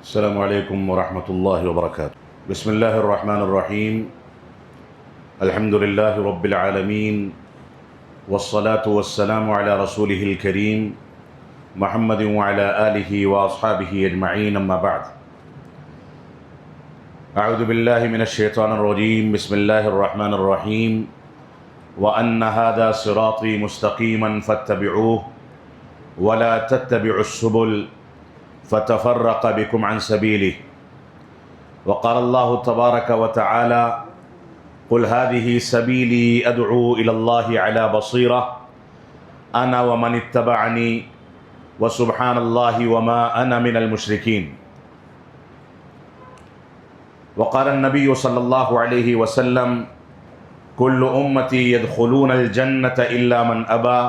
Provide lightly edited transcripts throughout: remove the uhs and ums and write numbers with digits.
السلام عليكم ورحمة الله وبركاته. بسم الله الرحمن الرحيم. الحمد لله رب العالمين، والصلاة والسلام على رسوله الكريم محمد وعلى آله وأصحابه أجمعين، أما بعد. أعوذ بالله من الشيطان الرجيم. بسم الله الرحمن الرحيم. وأن هذا صراطي مستقيما فاتبعوه ولا تتبعوا السبل فتفرق بكم عن سبيله. وقال الله تبارك وتعالى: قل هذه سبيلي أدعو إلى الله على بصيرة أنا ومن اتبعني وسبحان الله وما أنا من المشركين. وقال النبي صلى الله عليه وسلم: كل أمتي يدخلون الجنة إلا من أبى.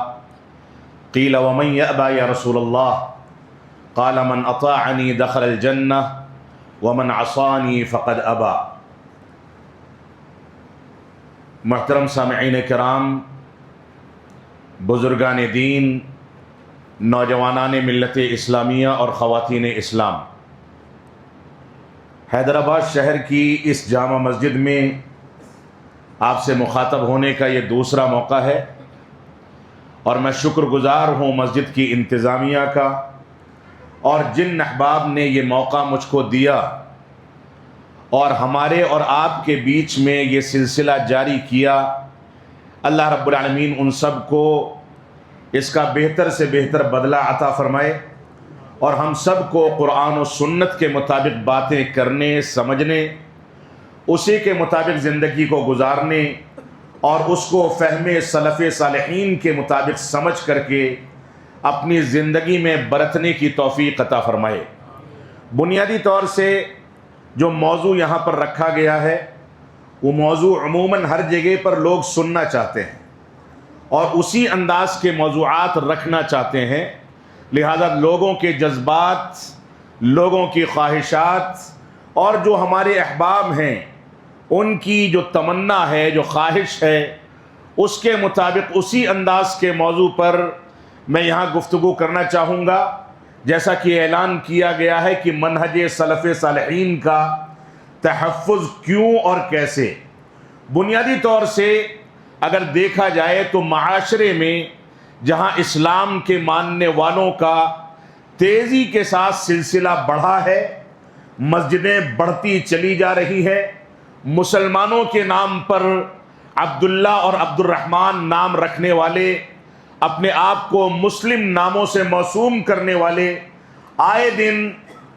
قيل ومن يأبى يا رسول الله؟ قال من اطاعنی دخل الجنہ ومن عصانی فقد ابا. محترم سامعین کرام، بزرگان دین، نوجوانان ملت اسلامیہ اور خواتین اسلام، حیدرآباد شہر کی اس جامع مسجد میں آپ سے مخاطب ہونے کا یہ دوسرا موقع ہے، اور میں شکر گزار ہوں مسجد کی انتظامیہ کا اور جن احباب نے یہ موقع مجھ کو دیا اور ہمارے اور آپ کے بیچ میں یہ سلسلہ جاری کیا. اللہ رب العالمین ان سب کو اس کا بہتر سے بہتر بدلہ عطا فرمائے، اور ہم سب کو قرآن و سنت کے مطابق باتیں کرنے، سمجھنے، اسی کے مطابق زندگی کو گزارنے اور اس کو فہم سلف صالحین کے مطابق سمجھ کر کے اپنی زندگی میں برتنے کی توفیق عطا فرمائے. بنیادی طور سے جو موضوع یہاں پر رکھا گیا ہے وہ موضوع عموماً ہر جگہ پر لوگ سننا چاہتے ہیں اور اسی انداز کے موضوعات رکھنا چاہتے ہیں. لہذا لوگوں کے جذبات، لوگوں کی خواہشات اور جو ہمارے احباب ہیں ان کی جو تمنا ہے، جو خواہش ہے، اس کے مطابق اسی انداز کے موضوع پر میں یہاں گفتگو کرنا چاہوں گا. جیسا کہ اعلان کیا گیا ہے کہ منہج سلف صالحین کا تحفظ کیوں اور کیسے. بنیادی طور سے اگر دیکھا جائے تو معاشرے میں جہاں اسلام کے ماننے والوں کا تیزی کے ساتھ سلسلہ بڑھا ہے، مسجدیں بڑھتی چلی جا رہی ہیں، مسلمانوں کے نام پر عبداللہ اور عبد الرحمن نام رکھنے والے، اپنے آپ کو مسلم ناموں سے موسوم کرنے والے آئے دن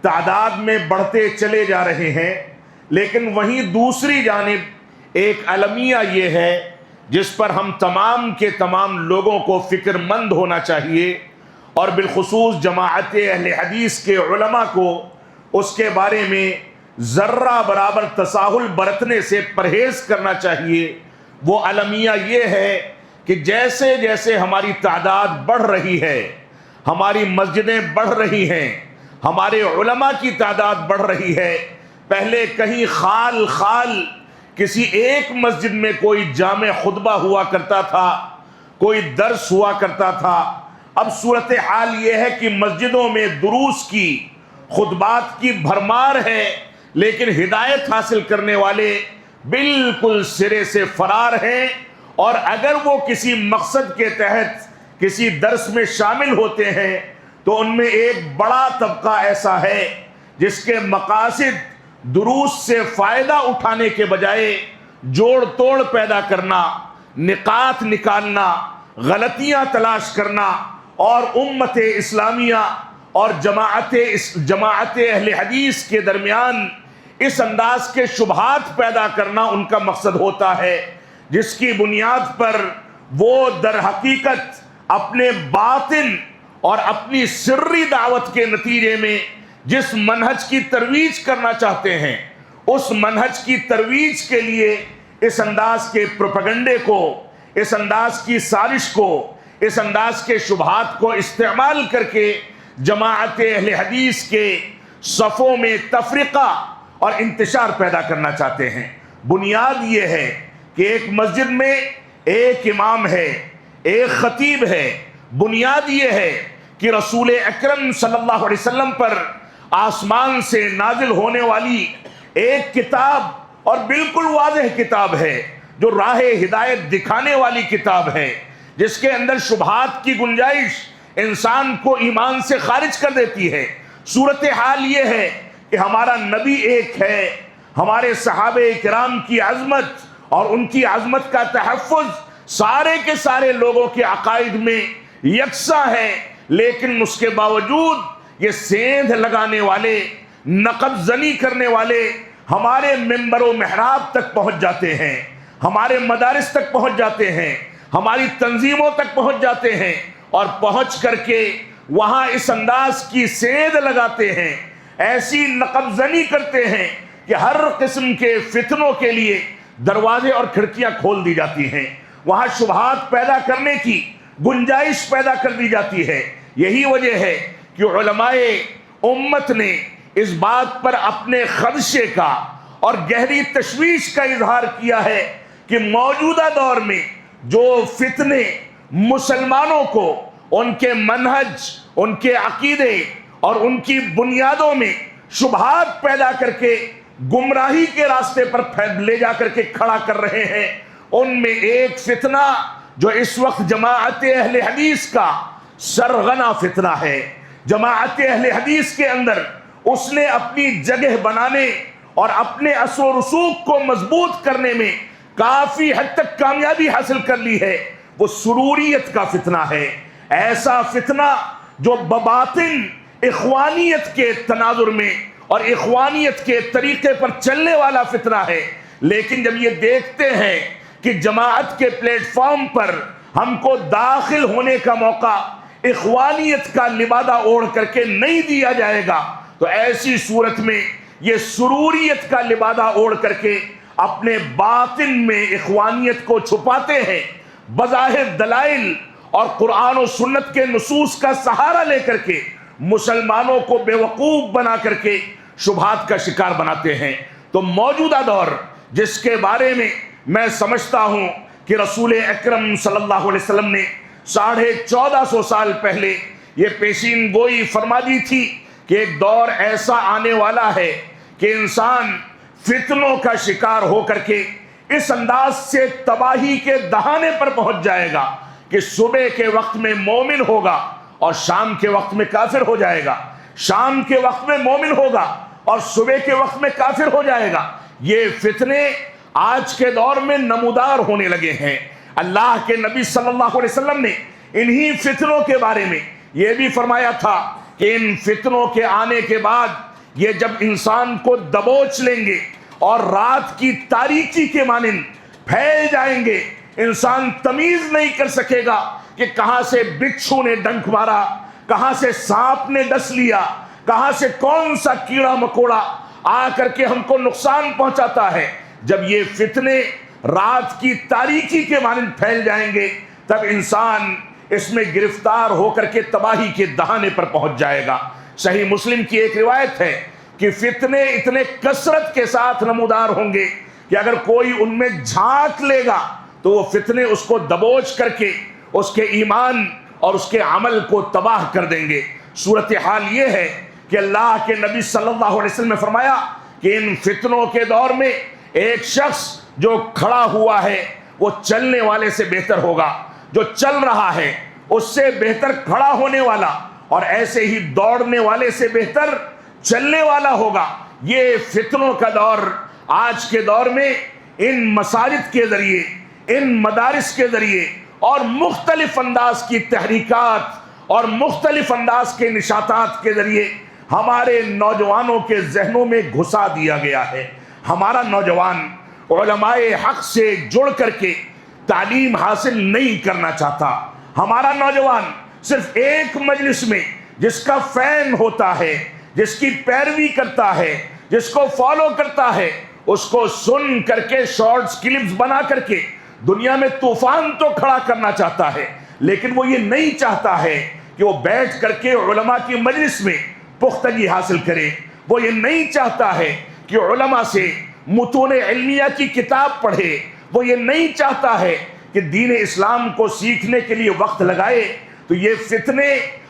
تعداد میں بڑھتے چلے جا رہے ہیں. لیکن وہیں دوسری جانب ایک المیہ یہ ہے جس پر ہم تمام کے تمام لوگوں کو فکر مند ہونا چاہیے، اور بالخصوص جماعت اہل حدیث کے علماء کو اس کے بارے میں ذرہ برابر تساہل برتنے سے پرہیز کرنا چاہیے. وہ المیہ یہ ہے کہ جیسے جیسے ہماری تعداد بڑھ رہی ہے، ہماری مسجدیں بڑھ رہی ہیں، ہمارے علماء کی تعداد بڑھ رہی ہے. پہلے کہیں خال خال کسی ایک مسجد میں کوئی جامع خطبہ ہوا کرتا تھا، کوئی درس ہوا کرتا تھا. اب صورتحال یہ ہے کہ مسجدوں میں دروس کی، خطبات کی بھرمار ہے، لیکن ہدایت حاصل کرنے والے بالکل سرے سے فرار ہیں. اور اگر وہ کسی مقصد کے تحت کسی درس میں شامل ہوتے ہیں تو ان میں ایک بڑا طبقہ ایسا ہے جس کے مقاصد دروس سے فائدہ اٹھانے کے بجائے جوڑ توڑ پیدا کرنا، نکات نکالنا، غلطیاں تلاش کرنا، اور امت اسلامیہ اور جماعت اہل حدیث کے درمیان اس انداز کے شبہات پیدا کرنا ان کا مقصد ہوتا ہے، جس کی بنیاد پر وہ در حقیقت اپنے باطن اور اپنی سری دعوت کے نتیجے میں جس منہج کی ترویج کرنا چاہتے ہیں، اس منہج کی ترویج کے لیے اس انداز کے پروپیگنڈے کو، اس انداز کی سازش کو، اس انداز کے شبہات کو استعمال کر کے جماعت اہل حدیث کے صفوں میں تفرقہ اور انتشار پیدا کرنا چاہتے ہیں. بنیاد یہ ہے کہ ایک مسجد میں ایک امام ہے، ایک خطیب ہے. بنیاد یہ ہے کہ رسول اکرم صلی اللہ علیہ وسلم پر آسمان سے نازل ہونے والی ایک کتاب اور بالکل واضح کتاب ہے، جو راہ ہدایت دکھانے والی کتاب ہے، جس کے اندر شبہات کی گنجائش انسان کو ایمان سے خارج کر دیتی ہے۔ صورتحال یہ ہے کہ ہمارا نبی ایک ہے، ہمارے صحابہ کرام کی عظمت اور ان کی عظمت کا تحفظ سارے کے سارے لوگوں کے عقائد میں یکساں ہے، لیکن اس کے باوجود یہ سیندھ لگانے والے، نقب زنی کرنے والے ہمارے منبر و محراب تک پہنچ جاتے ہیں، ہمارے مدارس تک پہنچ جاتے ہیں، ہماری تنظیموں تک پہنچ جاتے ہیں، اور پہنچ کر کے وہاں اس انداز کی سیندھ لگاتے ہیں، ایسی نقب زنی کرتے ہیں کہ ہر قسم کے فتنوں کے لیے دروازے اور کھڑکیاں کھول دی جاتی ہیں، وہاں شبہات پیدا کرنے کی گنجائش پیدا کر دی جاتی ہے۔ یہی وجہ ہے کہ علماء امت نے اس بات پر اپنے خدشے کا اور گہری تشویش کا اظہار کیا ہے کہ موجودہ دور میں جو فتنے مسلمانوں کو ان کے منہج، ان کے عقیدے اور ان کی بنیادوں میں شبہات پیدا کر کے گمراہی کے راستے پر لے جا کر کے کھڑا کر رہے ہیں، ان میں ایک فتنہ جو اس وقت جماعت اہل حدیث کا سرغنہ فتنہ ہے۔ جماعت اہل حدیث کے اندر اس نے اپنی جگہ بنانے اور اپنے اثر و رسوخ کو مضبوط کرنے میں کافی حد تک کامیابی حاصل کر لی ہے، وہ سروریت کا فتنہ ہے۔ ایسا فتنہ جو بباطن اخوانیت کے تناظر میں اور اخوانیت کے طریقے پر چلنے والا فتنہ ہے، لیکن جب یہ دیکھتے ہیں کہ جماعت کے پلیٹ فارم پر ہم کو داخل ہونے کا موقع اخوانیت کا لبادہ اوڑھ کر کے نہیں دیا جائے گا، تو ایسی صورت میں یہ سروریت کا لبادہ اوڑھ کر کے اپنے باطن میں اخوانیت کو چھپاتے ہیں، بظاہر دلائل اور قرآن و سنت کے نصوص کا سہارا لے کر کے مسلمانوں کو بے وقوف بنا کر کے شبہات کا شکار بناتے ہیں۔ تو موجودہ دور جس کے بارے میں میں سمجھتا ہوں کہ رسول اکرم صلی اللہ علیہ وسلم نے 1450 سال پہلے یہ پیشین گوئی فرما دی تھی کہ ایک دور ایسا آنے والا ہے کہ انسان فتنوں کا شکار ہو کر کے اس انداز سے تباہی کے دہانے پر پہنچ جائے گا کہ صبح کے وقت میں مومن ہوگا اور شام کے وقت میں کافر ہو جائے گا، شام کے وقت میں مومن ہوگا اور صبح کے وقت میں کافر ہو جائے گا۔ یہ فتنے آج کے دور میں نمودار ہونے لگے ہیں۔ اللہ کے نبی صلی اللہ علیہ وسلم نے انہی فتنوں کے بارے میں یہ بھی فرمایا تھا کہ ان فتنوں کے آنے کے بعد یہ جب انسان کو دبوچ لیں گے اور رات کی تاریکی کے مانند پھیل جائیں گے، انسان تمیز نہیں کر سکے گا کہ کہاں سے بچھو نے ڈنک مارا، کہاں سے سانپ نے ڈس لیا، کہاں سے کون سا کیڑا مکوڑا آ کر کے ہم کو نقصان پہنچاتا ہے۔ جب یہ فتنے رات کی تاریکی کے مانند پھیل جائیں گے تب انسان اس میں گرفتار ہو کر کے تباہی کے دہانے پر پہنچ جائے گا۔ صحیح مسلم کی ایک روایت ہے کہ فتنے اتنے کثرت کے ساتھ نمودار ہوں گے کہ اگر کوئی ان میں جھانک لے گا تو وہ فتنے اس کو دبوچ کر کے اس کے ایمان اور اس کے عمل کو تباہ کر دیں گے۔ صورتحال یہ ہے کہ اللہ کے نبی صلی اللہ علیہ وسلم نے فرمایا کہ ان فتنوں کے دور میں ایک شخص جو کھڑا ہوا ہے وہ چلنے والے سے بہتر ہوگا، جو چل رہا ہے اس سے بہتر کھڑا ہونے والا، اور ایسے ہی دوڑنے والے سے بہتر چلنے والا ہوگا۔ یہ فتنوں کا دور آج کے دور میں ان مساجد کے ذریعے، ان مدارس کے ذریعے اور مختلف انداز کی تحریکات اور مختلف انداز کے نشاطات کے ذریعے ہمارے نوجوانوں کے ذہنوں میں گھسا دیا گیا ہے۔ ہمارا نوجوان علماء حق سے جڑ کر کے تعلیم حاصل نہیں کرنا چاہتا۔ ہمارا نوجوان صرف ایک مجلس میں جس کا فین ہوتا ہے، جس کی پیروی کرتا ہے، جس کو فالو کرتا ہے، اس کو سن کر کے شارٹس کلپس بنا کر کے دنیا میں طوفان تو کھڑا کرنا چاہتا ہے، لیکن وہ یہ نہیں چاہتا ہے کہ وہ بیٹھ کر کے علماء کی مجلس میں پختگی حاصل کرے۔ وہ یہ نہیں چاہتا ہے کہ علماء سے متون علمیہ کی کتاب پڑھے۔ وہ یہ نہیں چاہتا ہے کہ دین اسلام کو سیکھنے کے لیے وقت لگائے۔ تو یہ فتنے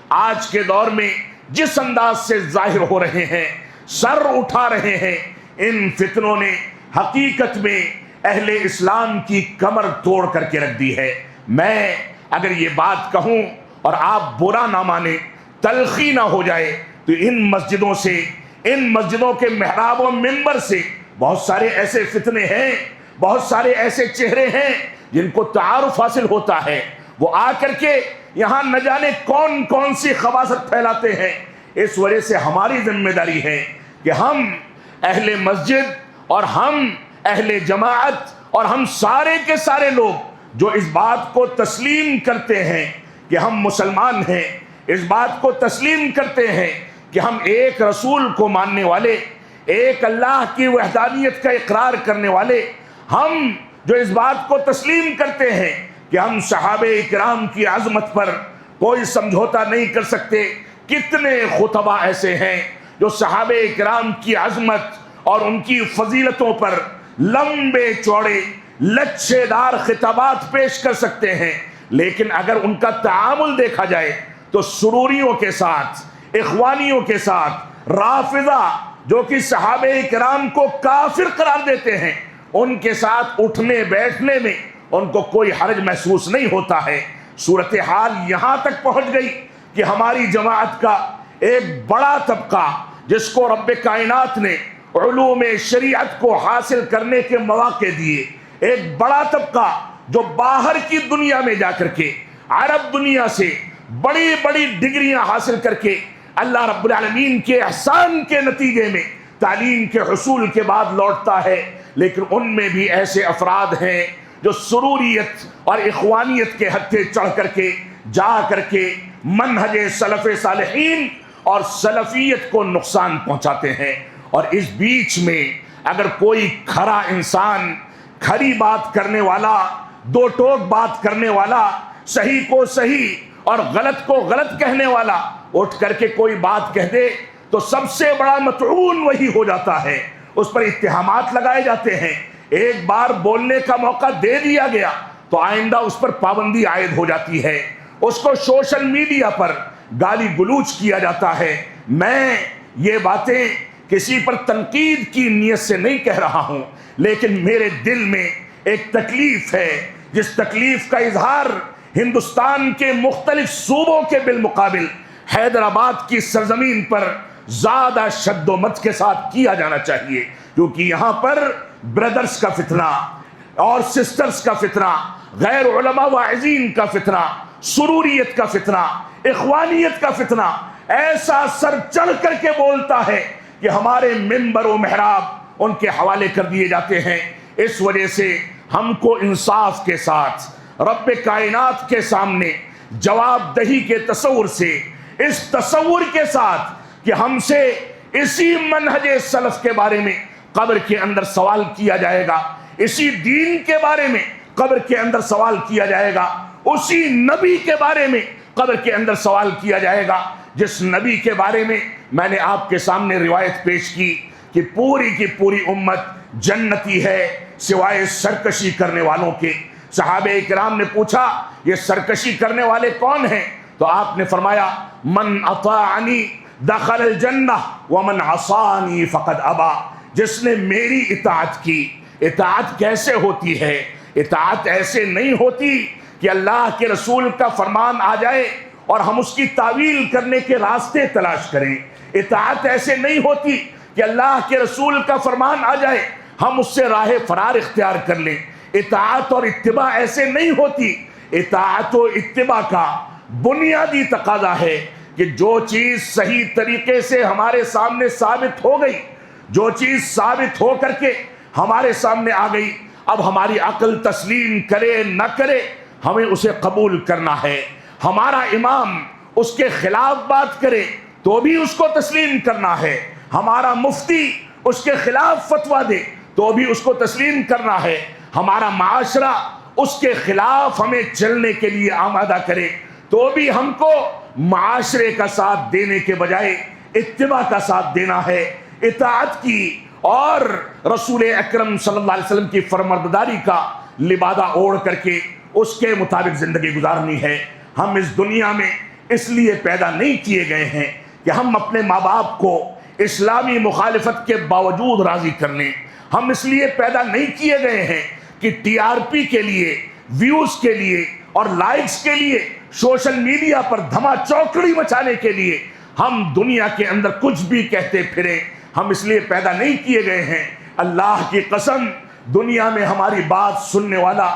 آج کے دور میں جس انداز سے ظاہر ہو رہے ہیں، سر اٹھا رہے ہیں، ان فتنوں نے حقیقت میں اہل اسلام کی کمر توڑ کر کے رکھ دی ہے۔ میں اگر یہ بات کہوں اور آپ برا نہ مانیں، تلخی نہ ہو جائے، تو ان مسجدوں سے، ان مسجدوں کے محراب و منبر سے بہت سارے ایسے فتنے ہیں، بہت سارے ایسے چہرے ہیں جن کو تعارف حاصل ہوتا ہے، وہ آ کر کے یہاں نہ جانے کون کون سی خباثت پھیلاتے ہیں۔ اس وجہ سے ہماری ذمہ داری ہے کہ ہم اہل مسجد اور ہم اہل جماعت اور ہم سارے کے سارے لوگ جو اس بات کو تسلیم کرتے ہیں کہ ہم مسلمان ہیں، اس بات کو تسلیم کرتے ہیں کہ ہم ایک رسول کو ماننے والے، ایک اللہ کی وحدانیت کا اقرار کرنے والے، ہم جو اس بات کو تسلیم کرتے ہیں کہ ہم صحابہ اکرام کی عظمت پر کوئی سمجھوتا نہیں کر سکتے۔ کتنے خطبہ ایسے ہیں جو صحابہ اکرام کی عظمت اور ان کی فضیلتوں پر لمبے چوڑے لچھے دار خطابات پیش کر سکتے ہیں، لیکن اگر ان کا تعامل دیکھا جائے تو سروریوں کے ساتھ، اخوانیوں کے ساتھ، رافضہ جو کہ صحابہ اکرام کو کافر قرار دیتے ہیں، ان کے ساتھ اٹھنے بیٹھنے میں ان کو کوئی حرج محسوس نہیں ہوتا ہے۔ صورتحال یہاں تک پہنچ گئی کہ ہماری جماعت کا ایک بڑا طبقہ جس کو رب کائنات نے علوم شریعت کو حاصل کرنے کے مواقع دیے، ایک بڑا طبقہ جو باہر کی دنیا میں جا کر کے عرب دنیا سے بڑی بڑی ڈگریاں حاصل کر کے اللہ رب العالمین کے احسان کے نتیجے میں تعلیم کے حصول کے بعد لوٹتا ہے، لیکن ان میں بھی ایسے افراد ہیں جو سروریت اور اخوانیت کے ہتھے چڑھ کر کے جا کر کے منہج سلف صالحین اور سلفیت کو نقصان پہنچاتے ہیں۔ اور اس بیچ میں اگر کوئی کھرا انسان، کھری بات کرنے والا، دو ٹوک بات کرنے والا، صحیح کو صحیح اور غلط کو غلط کہنے والا اٹھ کر کے کوئی بات کہہ دے تو سب سے بڑا مطعون وہی ہو جاتا ہے، اس پر اتہامات لگائے جاتے ہیں۔ ایک بار بولنے کا موقع دے دیا گیا تو آئندہ اس پر پابندی عائد ہو جاتی ہے، اس کو سوشل میڈیا پر گالی گلوچ کیا جاتا ہے۔ میں یہ باتیں کسی پر تنقید کی نیت سے نہیں کہہ رہا ہوں، لیکن میرے دل میں ایک تکلیف ہے، جس تکلیف کا اظہار ہندوستان کے مختلف صوبوں کے بالمقابل حیدرآباد کی سرزمین پر زیادہ شد و مت کے ساتھ کیا جانا چاہیے، کیونکہ یہاں پر برادرز کا فتنہ اور سسٹرز کا فتنہ، غیر علماء واعظین کا فتنہ، سروریت کا فتنہ، اخوانیت کا فتنہ ایسا سر چڑھ کر کے بولتا ہے کہ ہمارے منبر و محراب ان کے حوالے کر دیے جاتے ہیں۔ اس وجہ سے ہم کو انصاف کے ساتھ رب کائنات کے سامنے جواب دہی کے تصور سے، اس تصور کے ساتھ کہ ہم سے اسی منہج سلف کے بارے میں قبر کے اندر سوال کیا جائے گا، اسی دین کے بارے میں قبر کے اندر سوال کیا جائے گا، اسی نبی کے بارے میں قبر کے اندر سوال کیا جائے گا جس نبی کے بارے میں میں نے آپ کے سامنے روایت پیش کی کہ پوری کی پوری امت جنتی ہے سوائے سرکشی کرنے والوں کے۔ صحابہ اکرام نے پوچھا یہ سرکشی کرنے والے کون ہیں؟ تو آپ نے فرمایا من اطاعنی دخل الجنہ ومن عصانی فقد ابا، جس نے میری اطاعت کی۔ اطاعت کیسے ہوتی ہے؟ اطاعت ایسے نہیں ہوتی کہ اللہ کے رسول کا فرمان آ جائے اور ہم اس کی تعویل کرنے کے راستے تلاش کریں۔ اطاعت ایسے نہیں ہوتی کہ اللہ کے رسول کا فرمان آ جائے ہم اس سے راہ فرار اختیار کر لیں۔ اطاعت اور اتباع ایسے نہیں ہوتی۔ اطاعت و اتباع کا بنیادی تقاضا ہے کہ جو چیز صحیح طریقے سے ہمارے سامنے ثابت ہو گئی، جو چیز ثابت ہو کر کے ہمارے سامنے آ گئی، اب ہماری عقل تسلیم کرے نہ کرے ہمیں اسے قبول کرنا ہے۔ ہمارا امام اس کے خلاف بات کرے تو بھی اس کو تسلیم کرنا ہے، ہمارا مفتی اس کے خلاف فتویٰ دے تو بھی اس کو تسلیم کرنا ہے، ہمارا معاشرہ اس کے خلاف ہمیں چلنے کے لیے آمادہ کرے تو بھی ہم کو معاشرے کا ساتھ دینے کے بجائے اتباع کا ساتھ دینا ہے، اطاعت کی اور رسول اکرم صلی اللہ علیہ وسلم کی فرمانبرداری کا لبادہ اوڑھ کر کے اس کے مطابق زندگی گزارنی ہے۔ ہم اس دنیا میں اس لیے پیدا نہیں کیے گئے ہیں کہ ہم اپنے ماں باپ کو اسلامی مخالفت کے باوجود راضی کر لیں۔ ہم اس لیے پیدا نہیں کیے گئے ہیں کہ ٹی آر پی کے لیے، ویوز کے لیے اور لائکس کے لیے، سوشل میڈیا پر دھما چوکڑی مچانے کے لیے ہم دنیا کے اندر کچھ بھی کہتے پھریں۔ ہم اس لیے پیدا نہیں کیے گئے ہیں۔ اللہ کی قسم، دنیا میں ہماری بات سننے والا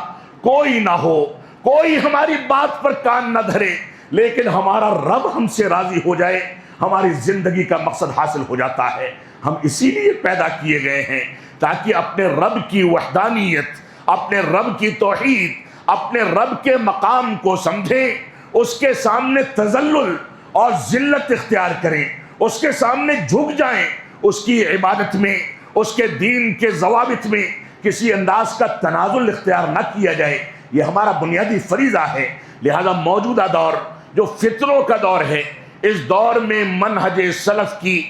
کوئی نہ ہو، کوئی ہماری بات پر کان نہ دھرے، لیکن ہمارا رب ہم سے راضی ہو جائے، ہماری زندگی کا مقصد حاصل ہو جاتا ہے۔ ہم اسی لیے پیدا کیے گئے ہیں تاکہ اپنے رب کی وحدانیت، اپنے رب کی توحید، اپنے رب کے مقام کو سمجھیں، اس کے سامنے تذلل اور ذلت اختیار کریں، اس کے سامنے جھک جائیں، اس کی عبادت میں، اس کے دین کے ضوابط میں کسی انداز کا تنازل اختیار نہ کیا جائے۔ یہ ہمارا بنیادی فریضہ ہے۔ لہذا موجودہ دور جو فتنوں کا دور ہے، اس دور میں منہج سلف کی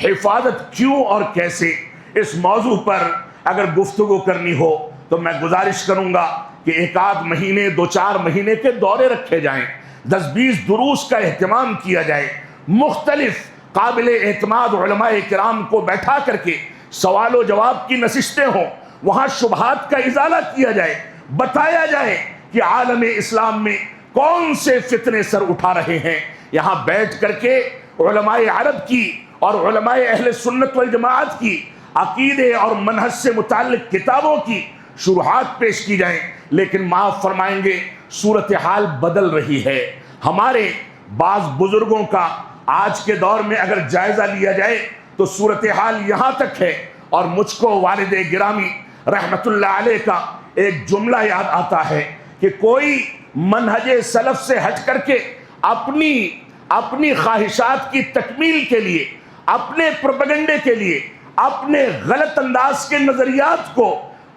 حفاظت کیوں اور کیسے، اس موضوع پر اگر گفتگو کرنی ہو تو میں گزارش کروں گا کہ ایک آدھ مہینے، 2-4 مہینے کے دورے رکھے جائیں، 10-20 دروس کا اہتمام کیا جائے، مختلف قابل اعتماد علماء کرام کو بیٹھا کر کے سوال و جواب کی نشستیں ہوں، وہاں شبہات کا ازالہ کیا جائے، بتایا جائے کہ عالم اسلام میں کون سے فتنے سر اٹھا رہے ہیں۔ یہاں بیٹھ کر کے علماء عرب کی اور علماء اہل سنت والجماعت کی عقیدے اور منہج سے متعلق کتابوں کی شروحات پیش کی جائیں۔ لیکن معاف فرمائیں گے، صورتحال بدل رہی ہے۔ ہمارے بعض بزرگوں کا آج کے دور میں اگر جائزہ لیا جائے تو صورتحال یہاں تک ہے، اور مجھ کو والد گرامی رحمت اللہ علیہ کا ایک جملہ یاد آتا ہے کہ کوئی منہج سلف سے ہٹ کر کے اپنی خواہشات کی تکمیل کے لیے، اپنے پروپیگنڈے کے لیے، اپنے غلط انداز کے نظریات کو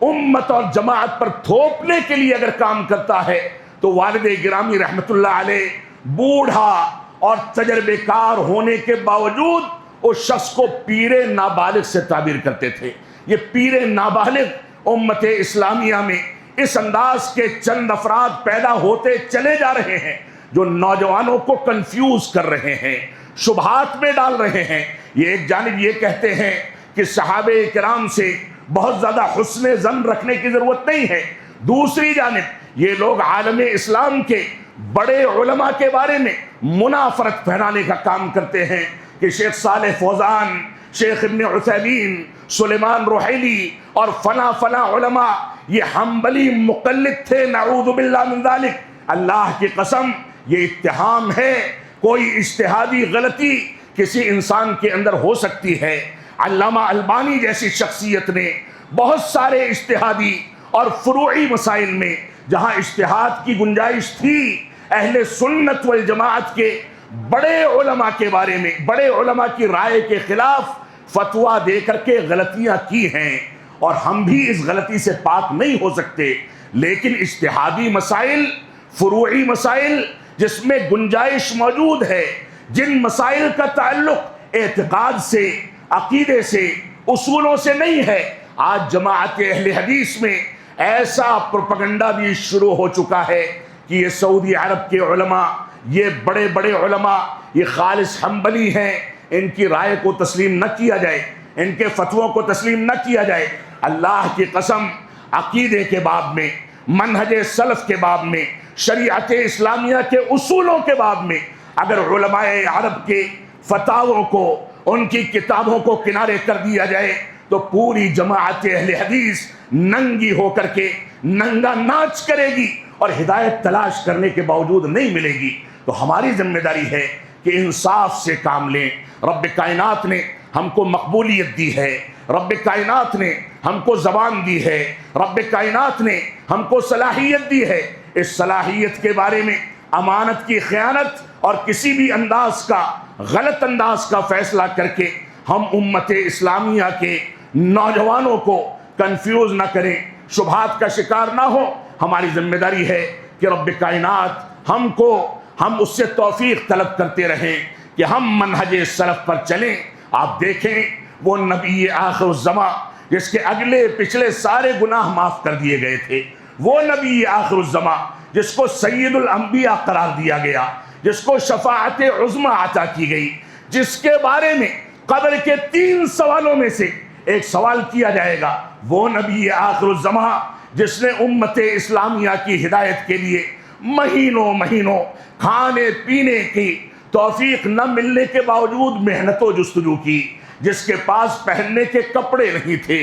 امت اور جماعت پر تھوپنے کے لیے اگر کام کرتا ہے تو والد گرامی رحمت اللہ علیہ بوڑھا اور تجربے کار ہونے کے باوجود اس شخص کو پیر نابالغ سے تعبیر کرتے تھے۔ یہ پیر نابالغ امت اسلامیہ میں اس انداز کے چند افراد پیدا ہوتے چلے جا رہے ہیں جو نوجوانوں کو کنفیوز کر رہے ہیں، شبہات میں ڈال رہے ہیں۔ یہ ایک جانب یہ کہتے ہیں کہ صحابہ کرام سے بہت زیادہ حسن ظن رکھنے کی ضرورت نہیں ہے، دوسری جانب یہ لوگ عالم اسلام کے بڑے علماء کے بارے میں منافرت پھیلانے کا کام کرتے ہیں کہ شیخ صالح فوزان، شیخ ابن عثیمین، سلیمان روحیلی اور فلاں علماء یہ حنبلی مقلد تھے، نعوذ باللہ من ذالک۔ اللہ کی قسم یہ اتہام ہے۔ کوئی اجتہادی غلطی کسی انسان کے اندر ہو سکتی ہے۔ علامہ البانی جیسی شخصیت نے بہت سارے اجتہادی اور فروعی مسائل میں جہاں اجتہاد کی گنجائش تھی، اہل سنت والجماعت کے بڑے علماء کے بارے میں، بڑے علماء کی رائے کے خلاف فتویٰ دے کر کے غلطیاں کی ہیں، اور ہم بھی اس غلطی سے پاک نہیں ہو سکتے۔ لیکن اجتہادی مسائل، فروعی مسائل جس میں گنجائش موجود ہے، جن مسائل کا تعلق اعتقاد سے، عقیدے سے، اصولوں سے نہیں ہے، آج جماعت اہل حدیث میں ایسا پروپیگنڈا بھی شروع ہو چکا ہے کہ یہ سعودی عرب کے علماء، یہ بڑے بڑے علماء، یہ خالص حنبلی ہیں، ان کی رائے کو تسلیم نہ کیا جائے، ان کے فتووں کو تسلیم نہ کیا جائے۔ اللہ کی قسم، عقیدے کے باب میں، منہج سلف کے باب میں، شریعت اسلامیہ کے اصولوں کے باب میں اگر علماء عرب کے فتاووں کو، ان کی کتابوں کو کنارے کر دیا جائے تو پوری جماعت اہل حدیث ننگی ہو کر کے ننگا ناچ کرے گی اور ہدایت تلاش کرنے کے باوجود نہیں ملے گی۔ تو ہماری ذمہ داری ہے کہ انصاف سے کام لیں۔ رب کائنات نے ہم کو مقبولیت دی ہے، رب کائنات نے ہم کو زبان دی ہے، رب کائنات نے ہم کو صلاحیت دی ہے۔ اس صلاحیت کے بارے میں امانت کی خیانت اور کسی بھی انداز کا، غلط انداز کا فیصلہ کر کے ہم امت اسلامیہ کے نوجوانوں کو کنفیوز نہ کریں، شبہات کا شکار نہ ہو۔ ہماری ذمہ داری ہے کہ رب کائنات ہم اس سے توفیق طلب کرتے رہیں کہ ہم منہج سلف پر چلیں۔ آپ دیکھیں وہ نبی آخر الزماں جس کے اگلے پچھلے سارے گناہ معاف کر دیے گئے تھے، وہ نبی آخر الزماں جس کو سید الانبیاء قرار دیا گیا، جس کو شفاعت عظمیٰ عطا کی گئی، جس کے بارے میں قبر کے 3 سوالوں میں سے ایک سوال کیا جائے گا، وہ نبی آخر الزمان جس نے امت اسلامیہ کی ہدایت کے لیے مہینوں کھانے پینے کی توفیق نہ ملنے کے باوجود محنت و جستجو کی، جس کے پاس پہننے کے کپڑے نہیں تھے،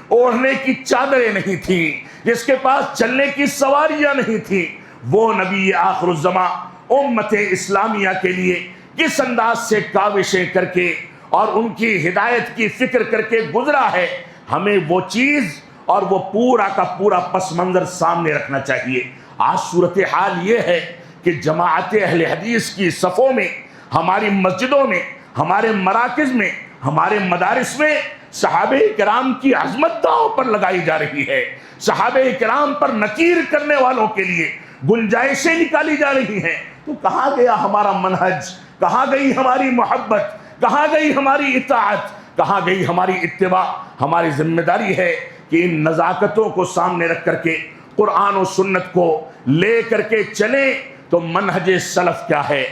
اوڑھنے کی چادریں نہیں تھیں، جس کے پاس چلنے کی سواریاں نہیں تھیں، وہ نبی آخر الزمان امت اسلامیہ کے لیے کس انداز سے کاوشیں کر کے اور ان کی ہدایت کی فکر کر کے گزرا ہے، ہمیں وہ چیز اور وہ پورا کا پورا پس منظر سامنے رکھنا چاہیے۔ آج صورتحال یہ ہے کہ جماعت اہل حدیث کی صفوں میں، ہماری مسجدوں میں، ہمارے مراکز میں، ہمارے مدارس میں صحابہ کرام کی عظمت داؤں پر لگائی جا رہی ہے، صحابہ کرام پر نکیر کرنے والوں کے لیے گنجائشیں نکالی جا رہی ہیں۔ تو کہاں گیا ہمارا منہج؟ کہاں گئی ہماری محبت؟ کہاں گئی ہماری اطاعت؟ کہاں گئی ہماری اتباع؟ ہماری ذمہ داری ہے کہ ان نزاکتوں کو سامنے رکھ کر کے قرآن و سنت کو لے کر کے چلیں۔ تو منہج سلف کیا ہے،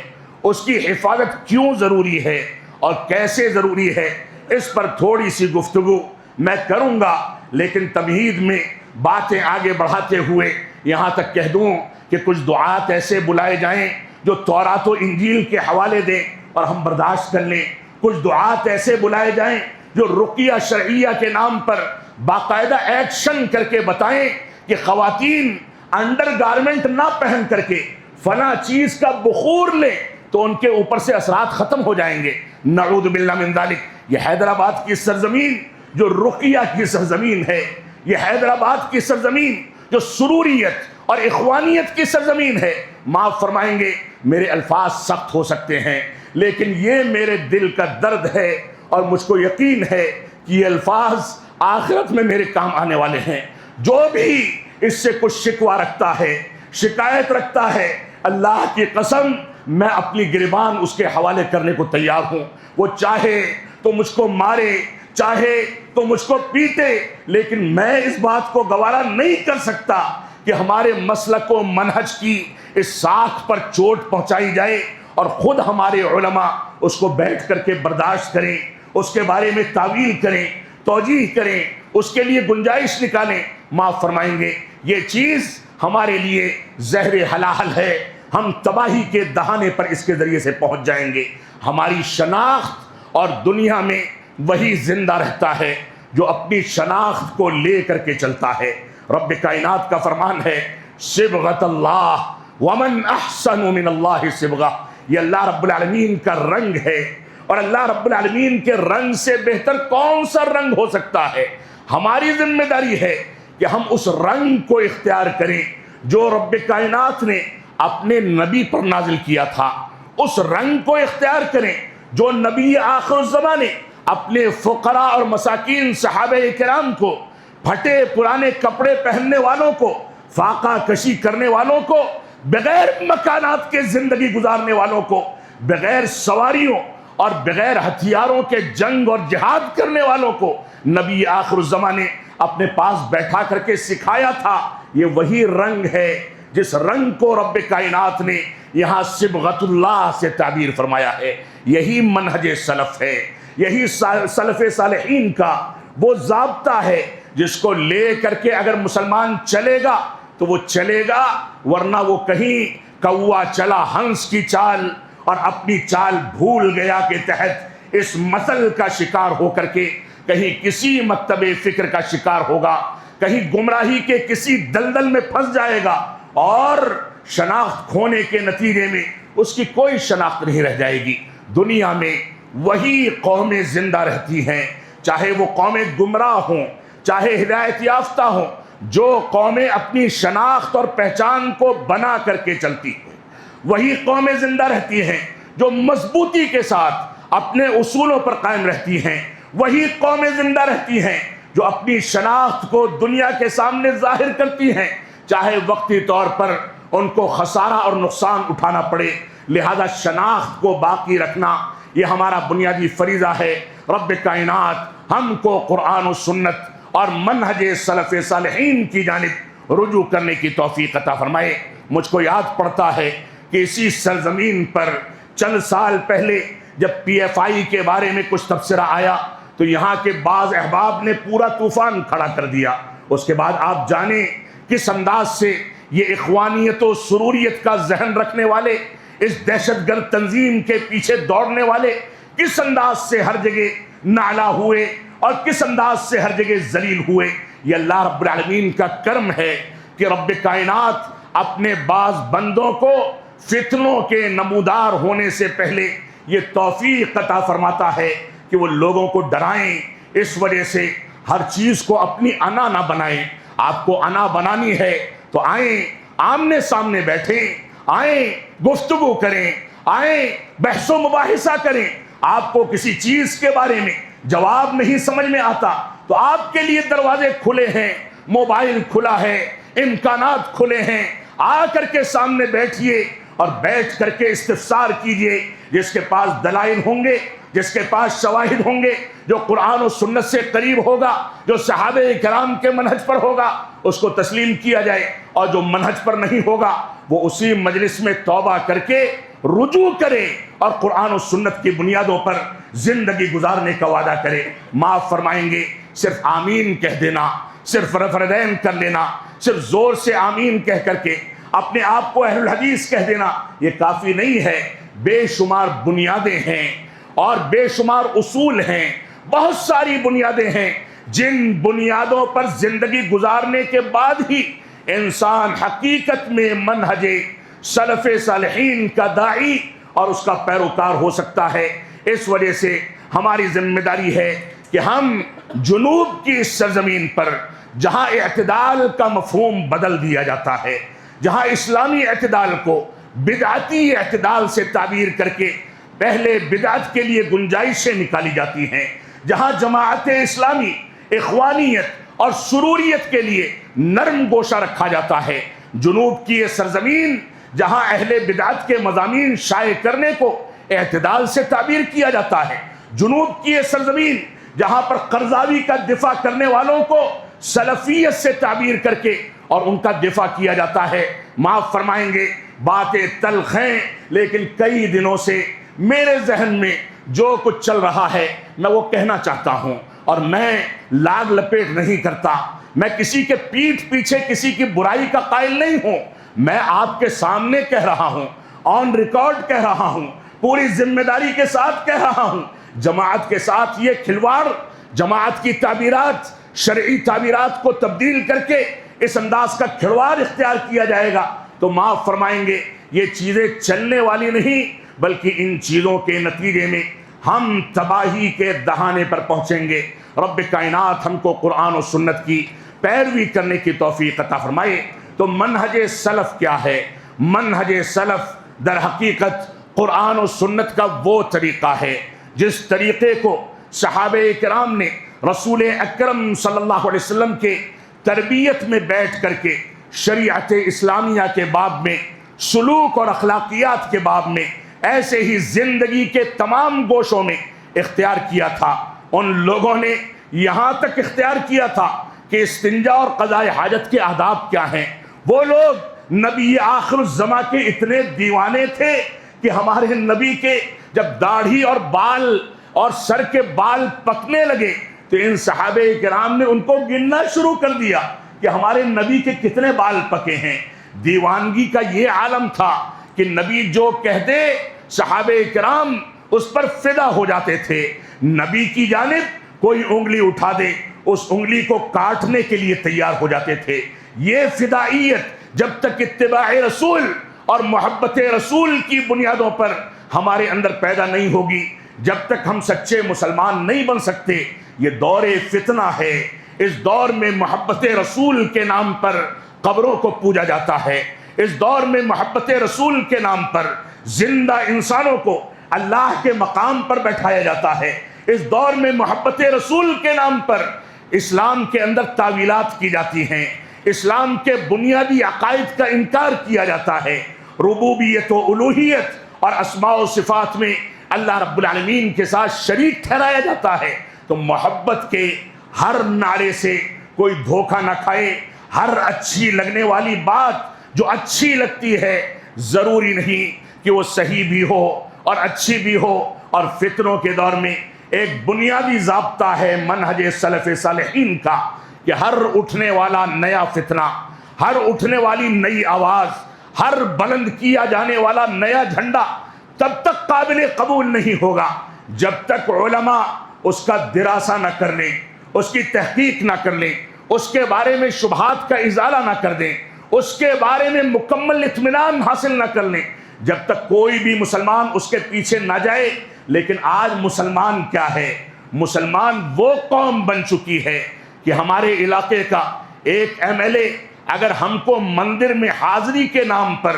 اس کی حفاظت کیوں ضروری ہے اور کیسے ضروری ہے، اس پر تھوڑی سی گفتگو میں کروں گا، لیکن تمہید میں باتیں آگے بڑھاتے ہوئے یہاں تک کہہ دوں کہ کچھ دعات ایسے بلائے جائیں جو تورات و انجیل کے حوالے دیں اور ہم برداشت کر لیں، کچھ دعات ایسے بلائے جائیں جو رقیہ شرعیہ کے نام پر باقاعدہ ایکشن کر کے بتائیں کہ خواتین انڈر گارمنٹ نہ پہن کر کے فلاں چیز کا بخور لیں تو ان کے اوپر سے اثرات ختم ہو جائیں گے۔ نعوذ باللہ من ذالک۔ یہ حیدرآباد کی سرزمین جو رقیہ کی سرزمین ہے، یہ حیدرآباد کی سرزمین جو سروریت اور اخوانیت کی سرزمین ہے، معاف فرمائیں گے میرے الفاظ سخت ہو سکتے ہیں، لیکن یہ میرے دل کا درد ہے اور مجھ کو یقین ہے کہ یہ الفاظ آخرت میں میرے کام آنے والے ہیں۔ جو بھی اس سے کچھ شکوہ رکھتا ہے، شکایت رکھتا ہے، اللہ کی قسم میں اپنی گریبان اس کے حوالے کرنے کو تیار ہوں۔ وہ چاہے تو مجھ کو مارے، چاہے تو مجھ کو پیٹے، لیکن میں اس بات کو گوارا نہیں کر سکتا کہ ہمارے مسلک و منہج کی اس ساکھ پر چوٹ پہنچائی جائے اور خود ہمارے علماء اس کو بیٹھ کر کے برداشت کریں، اس کے بارے میں تعویل کریں، توجیہ کریں، اس کے لیے گنجائش نکالیں۔ معاف فرمائیں گے یہ چیز ہمارے لیے زہر حلال ہے، ہم تباہی کے دہانے پر اس کے ذریعے سے پہنچ جائیں گے۔ ہماری شناخت اور دنیا میں وہی زندہ رہتا ہے جو اپنی شناخت کو لے کر کے چلتا ہے۔ رب کائنات کا فرمان ہے صبغۃ اللہ ومن احسن من اللہ صبغہ، یہ اللہ رب العالمین کا رنگ ہے، اور اللہ رب العالمین کے رنگ سے بہتر کون سا رنگ ہو سکتا ہے؟ ہماری ذمہ داری ہے کہ ہم اس رنگ کو اختیار کریں جو رب کائنات نے اپنے نبی پر نازل کیا تھا، اس رنگ کو اختیار کریں جو نبی آخر الزمان نے اپنے فقراء اور مساکین صحابہ کرام کو، پھٹے پرانے کپڑے پہننے والوں کو، فاقہ کشی کرنے والوں کو، بغیر مکانات کے زندگی گزارنے والوں کو، بغیر سواریوں اور بغیر ہتھیاروں کے جنگ اور جہاد کرنے والوں کو نبی آخر الزمان نے اپنے پاس بیٹھا کر کے سکھایا تھا۔ یہ وہی رنگ ہے جس رنگ کو رب کائنات نے یہاں صبغۃ اللہ سے تعبیر فرمایا ہے۔ یہی منہج سلف ہے، یہی سلف صالحین کا وہ ضابطہ ہے جس کو لے کر کے اگر مسلمان چلے گا تو وہ چلے گا، ورنہ وہ کہیں کوا چلا ہنس کی چال اور اپنی چال بھول گیا کے تحت اس مثل کا شکار ہو کر کے کہیں کسی مکتب فکر کا شکار ہوگا، کہیں گمراہی کے کسی دلدل میں پھنس جائے گا، اور شناخت کھونے کے نتیجے میں اس کی کوئی شناخت نہیں رہ جائے گی۔ دنیا میں وہی قومیں زندہ رہتی ہیں، چاہے وہ قومیں گمراہ ہوں، چاہے ہدایت یافتہ ہوں، جو قومیں اپنی شناخت اور پہچان کو بنا کر کے چلتی ہیں، وہی قومیں زندہ رہتی ہیں جو مضبوطی کے ساتھ اپنے اصولوں پر قائم رہتی ہیں، وہی قومیں زندہ رہتی ہیں جو اپنی شناخت کو دنیا کے سامنے ظاہر کرتی ہیں، چاہے وقتی طور پر ان کو خسارہ اور نقصان اٹھانا پڑے۔ لہذا شناخت کو باقی رکھنا یہ ہمارا بنیادی فریضہ ہے۔ رب کائنات ہم کو قرآن و سنت اور منہج سلف صالحین کی جانب رجوع کرنے کی توفیق عطا فرمائے۔ مجھ کو یاد پڑتا ہے کہ اسی سرزمین پر چند سال پہلے جب PFI کے بارے میں کچھ تبصرہ آیا تو یہاں کے بعض احباب نے پورا طوفان کھڑا کر دیا. اس کے بعد آپ جانیں کس انداز سے یہ اخوانیت و سروریت کا ذہن رکھنے والے، اس دہشت گرد تنظیم کے پیچھے دوڑنے والے کس انداز سے ہر جگہ نالا ہوئے اور کس انداز سے ہر جگہ ذلیل ہوئے. یہ اللہ رب العالمین کا کرم ہے کہ رب کائنات اپنے بعض بندوں کو فتنوں کے نمودار ہونے سے پہلے یہ توفیق عطا فرماتا ہے کہ وہ لوگوں کو ڈرائیں. اس وجہ سے ہر چیز کو اپنی انا نہ بنائیں. آپ کو انا بنانی ہے تو آئیں، آمنے سامنے بیٹھیں، آئیں گفتگو کریں، آئیں بحث و مباحثہ کریں. آپ کو کسی چیز کے بارے میں جواب نہیں سمجھ میں آتا تو آپ کے لیے دروازے کھلے ہیں، موبائل کھلا ہے، امکانات کھلے ہیں. آ کر کے سامنے بیٹھیے اور بیٹھ کر کے استفسار کیجئے. جس کے پاس دلائل ہوں گے، جس کے پاس شواہد ہوں گے، جو قرآن و سنت سے قریب ہوگا، جو صحابہ کرام کے منہج پر ہوگا، اس کو تسلیم کیا جائے. اور جو منہج پر نہیں ہوگا وہ اسی مجلس میں توبہ کر کے رجوع کرے اور قرآن و سنت کی بنیادوں پر زندگی گزارنے کا وعدہ کرے. معاف فرمائیں گے، صرف آمین کہہ دینا، صرف رفردین کر لینا، صرف زور سے آمین کہہ کر کے اپنے آپ کو اہل الحدیث کہہ دینا یہ کافی نہیں ہے. بے شمار بنیادیں ہیں اور بے شمار اصول ہیں، بہت ساری بنیادیں ہیں جن بنیادوں پر زندگی گزارنے کے بعد ہی انسان حقیقت میں منہج سلف صالحین کا داعی اور اس کا پیروکار ہو سکتا ہے. اس وجہ سے ہماری ذمہ داری ہے کہ ہم جنوب کی اس سرزمین پر جہاں اعتدال کا مفہوم بدل دیا جاتا ہے، جہاں اسلامی اعتدال کو بدعتی اعتدال سے تعبیر کر کے پہلے بدعت کے لیے گنجائشیں نکالی جاتی ہیں، جہاں جماعت اسلامی اخوانیت اور سروریت کے لیے نرم گوشہ رکھا جاتا ہے، جنوب کی یہ سرزمین جہاں اہل بدعت کے مضامین شائع کرنے کو اعتدال سے تعبیر کیا جاتا ہے، جنوب کی یہ سرزمین جہاں پر قرضاوی کا دفاع کرنے والوں کو سلفیت سے تعبیر کر کے اور ان کا دفاع کیا جاتا ہے. معاف فرمائیں گے باتیں تلخ ہیں لیکن کئی دنوں سے میرے ذہن میں جو کچھ چل رہا ہے میں وہ کہنا چاہتا ہوں اور میں لاگ لپیٹ نہیں کرتا. میں کسی کے پیٹھ پیچھے کسی کی برائی کا قائل نہیں ہوں. میں آپ کے سامنے کہہ رہا ہوں، آن ریکارڈ کہہ رہا ہوں، پوری ذمہ داری کے ساتھ کہہ رہا ہوں. جماعت کے ساتھ یہ کھلواڑ، جماعت کی تعبیرات، شرعی تعبیرات کو تبدیل کر کے اس انداز کا کھلواڑ اختیار کیا جائے گا تو معاف فرمائیں گے یہ چیزیں چلنے والی نہیں، بلکہ ان چیزوں کے نتیجے میں ہم تباہی کے دہانے پر پہنچیں گے. رب کائنات ہم کو قرآن و سنت کی پیروی کرنے کی توفیق عطا فرمائے. تو منہج سلف کیا ہے؟ منہج سلف در حقیقت قرآن و سنت کا وہ طریقہ ہے جس طریقے کو صحابہ کرام نے رسول اکرم صلی اللہ علیہ وسلم کے تربیت میں بیٹھ کر کے شریعت اسلامیہ کے باب میں، سلوک اور اخلاقیات کے باب میں، ایسے ہی زندگی کے تمام گوشوں میں اختیار کیا تھا. ان لوگوں نے یہاں تک اختیار کیا تھا کہ استنجا اور قضاء حاجت کے آداب کیا ہیں. وہ لوگ نبی آخر الزماں کے اتنے دیوانے تھے کہ ہمارے نبی کے جب داڑھی اور بال اور سر کے بال پکنے لگے تو ان صحابہ کرام نے ان کو گننا شروع کر دیا کہ ہمارے نبی کے کتنے بال پکے ہیں. دیوانگی کا یہ عالم تھا کہ نبی جو کہہ دے صحابہ کرام اس پر فدا ہو جاتے تھے. نبی کی جانب کوئی انگلی اٹھا دے اس انگلی کو کاٹنے کے لیے تیار ہو جاتے تھے. یہ فدائیت جب تک اتباع رسول اور محبت رسول کی بنیادوں پر ہمارے اندر پیدا نہیں ہوگی، جب تک ہم سچے مسلمان نہیں بن سکتے. یہ دور فتنہ ہے. اس دور میں محبت رسول کے نام پر قبروں کو پوجا جاتا ہے. اس دور میں محبت رسول کے نام پر زندہ انسانوں کو اللہ کے مقام پر بیٹھایا جاتا ہے. اس دور میں محبت رسول کے نام پر اسلام کے اندر تعویلات کی جاتی ہیں، اسلام کے بنیادی عقائد کا انکار کیا جاتا ہے. ربوبیت و الوہیت اور اسماء و صفات میں اللہ رب العالمین کے ساتھ شریک ٹھہرایا جاتا ہے. تو محبت کے ہر نعرے سے کوئی دھوکہ نہ کھائے. ہر اچھی لگنے والی بات جو اچھی لگتی ہے ضروری نہیں کہ وہ صحیح بھی ہو اور اچھی بھی ہو اور فتنوں کے دور میں ایک بنیادی ضابطہ ہے منہج سلف صالحین کا کہ ہر اٹھنے والا نیا فتنہ، ہر اٹھنے والی نئی آواز، ہر بلند کیا جانے والا نیا جھنڈا تب تک قابل قبول نہیں ہوگا جب تک علماء اس کا دراسہ نہ کر لیں، اس کی تحقیق نہ کر لیں، اس کے بارے میں شبہات کا ازالہ نہ کر دیں، اس کے بارے میں مکمل اطمینان حاصل نہ کر لیں، جب تک کوئی بھی مسلمان اس کے پیچھے نہ جائے۔ لیکن آج مسلمان کیا ہے؟ مسلمان وہ قوم بن چکی ہے کہ ہمارے علاقے کا ایک ایم ایل اے اگر ہم کو مندر میں حاضری کے نام پر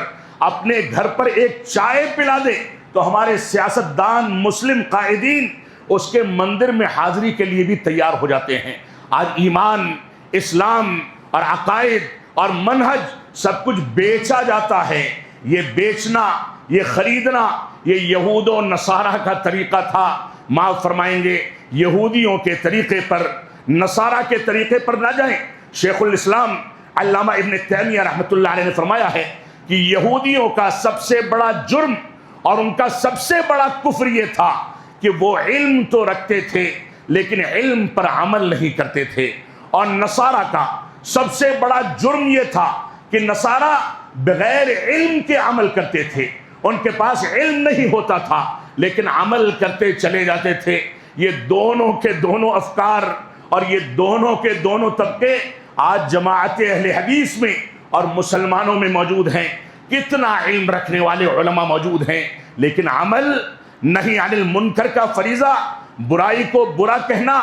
اپنے گھر پر ایک چائے پلا دے تو ہمارے سیاستدان مسلم قائدین اس کے مندر میں حاضری کے لیے بھی تیار ہو جاتے ہیں۔ آج ایمان، اسلام اور عقائد اور منہج سب کچھ بیچا جاتا ہے۔ یہ بیچنا، یہ خریدنا، یہ یہود و نصارہ کا طریقہ تھا۔ معاف فرمائیں گے، یہودیوں کے طریقے پر، نصارہ کے طریقے پر نہ جائیں۔ شیخ الاسلام علامہ ابن تیمیہ رحمۃ اللہ علیہ نے فرمایا ہے کہ یہودیوں کا سب سے بڑا جرم اور ان کا سب سے بڑا کفر یہ تھا کہ وہ علم تو رکھتے تھے لیکن علم پر عمل نہیں کرتے تھے، اور نصارہ کا سب سے بڑا جرم یہ تھا کہ نصارہ بغیر علم کے عمل کرتے تھے، ان کے پاس علم نہیں ہوتا تھا لیکن عمل کرتے چلے جاتے تھے۔ یہ دونوں کے دونوں افکار اور یہ دونوں کے دونوں طبقے آج جماعت اہل حدیث میں اور مسلمانوں میں موجود ہیں۔ کتنا علم رکھنے والے علماء موجود ہیں لیکن عمل نہیں۔ عن المنکر کا فریضہ، برائی کو برا کہنا،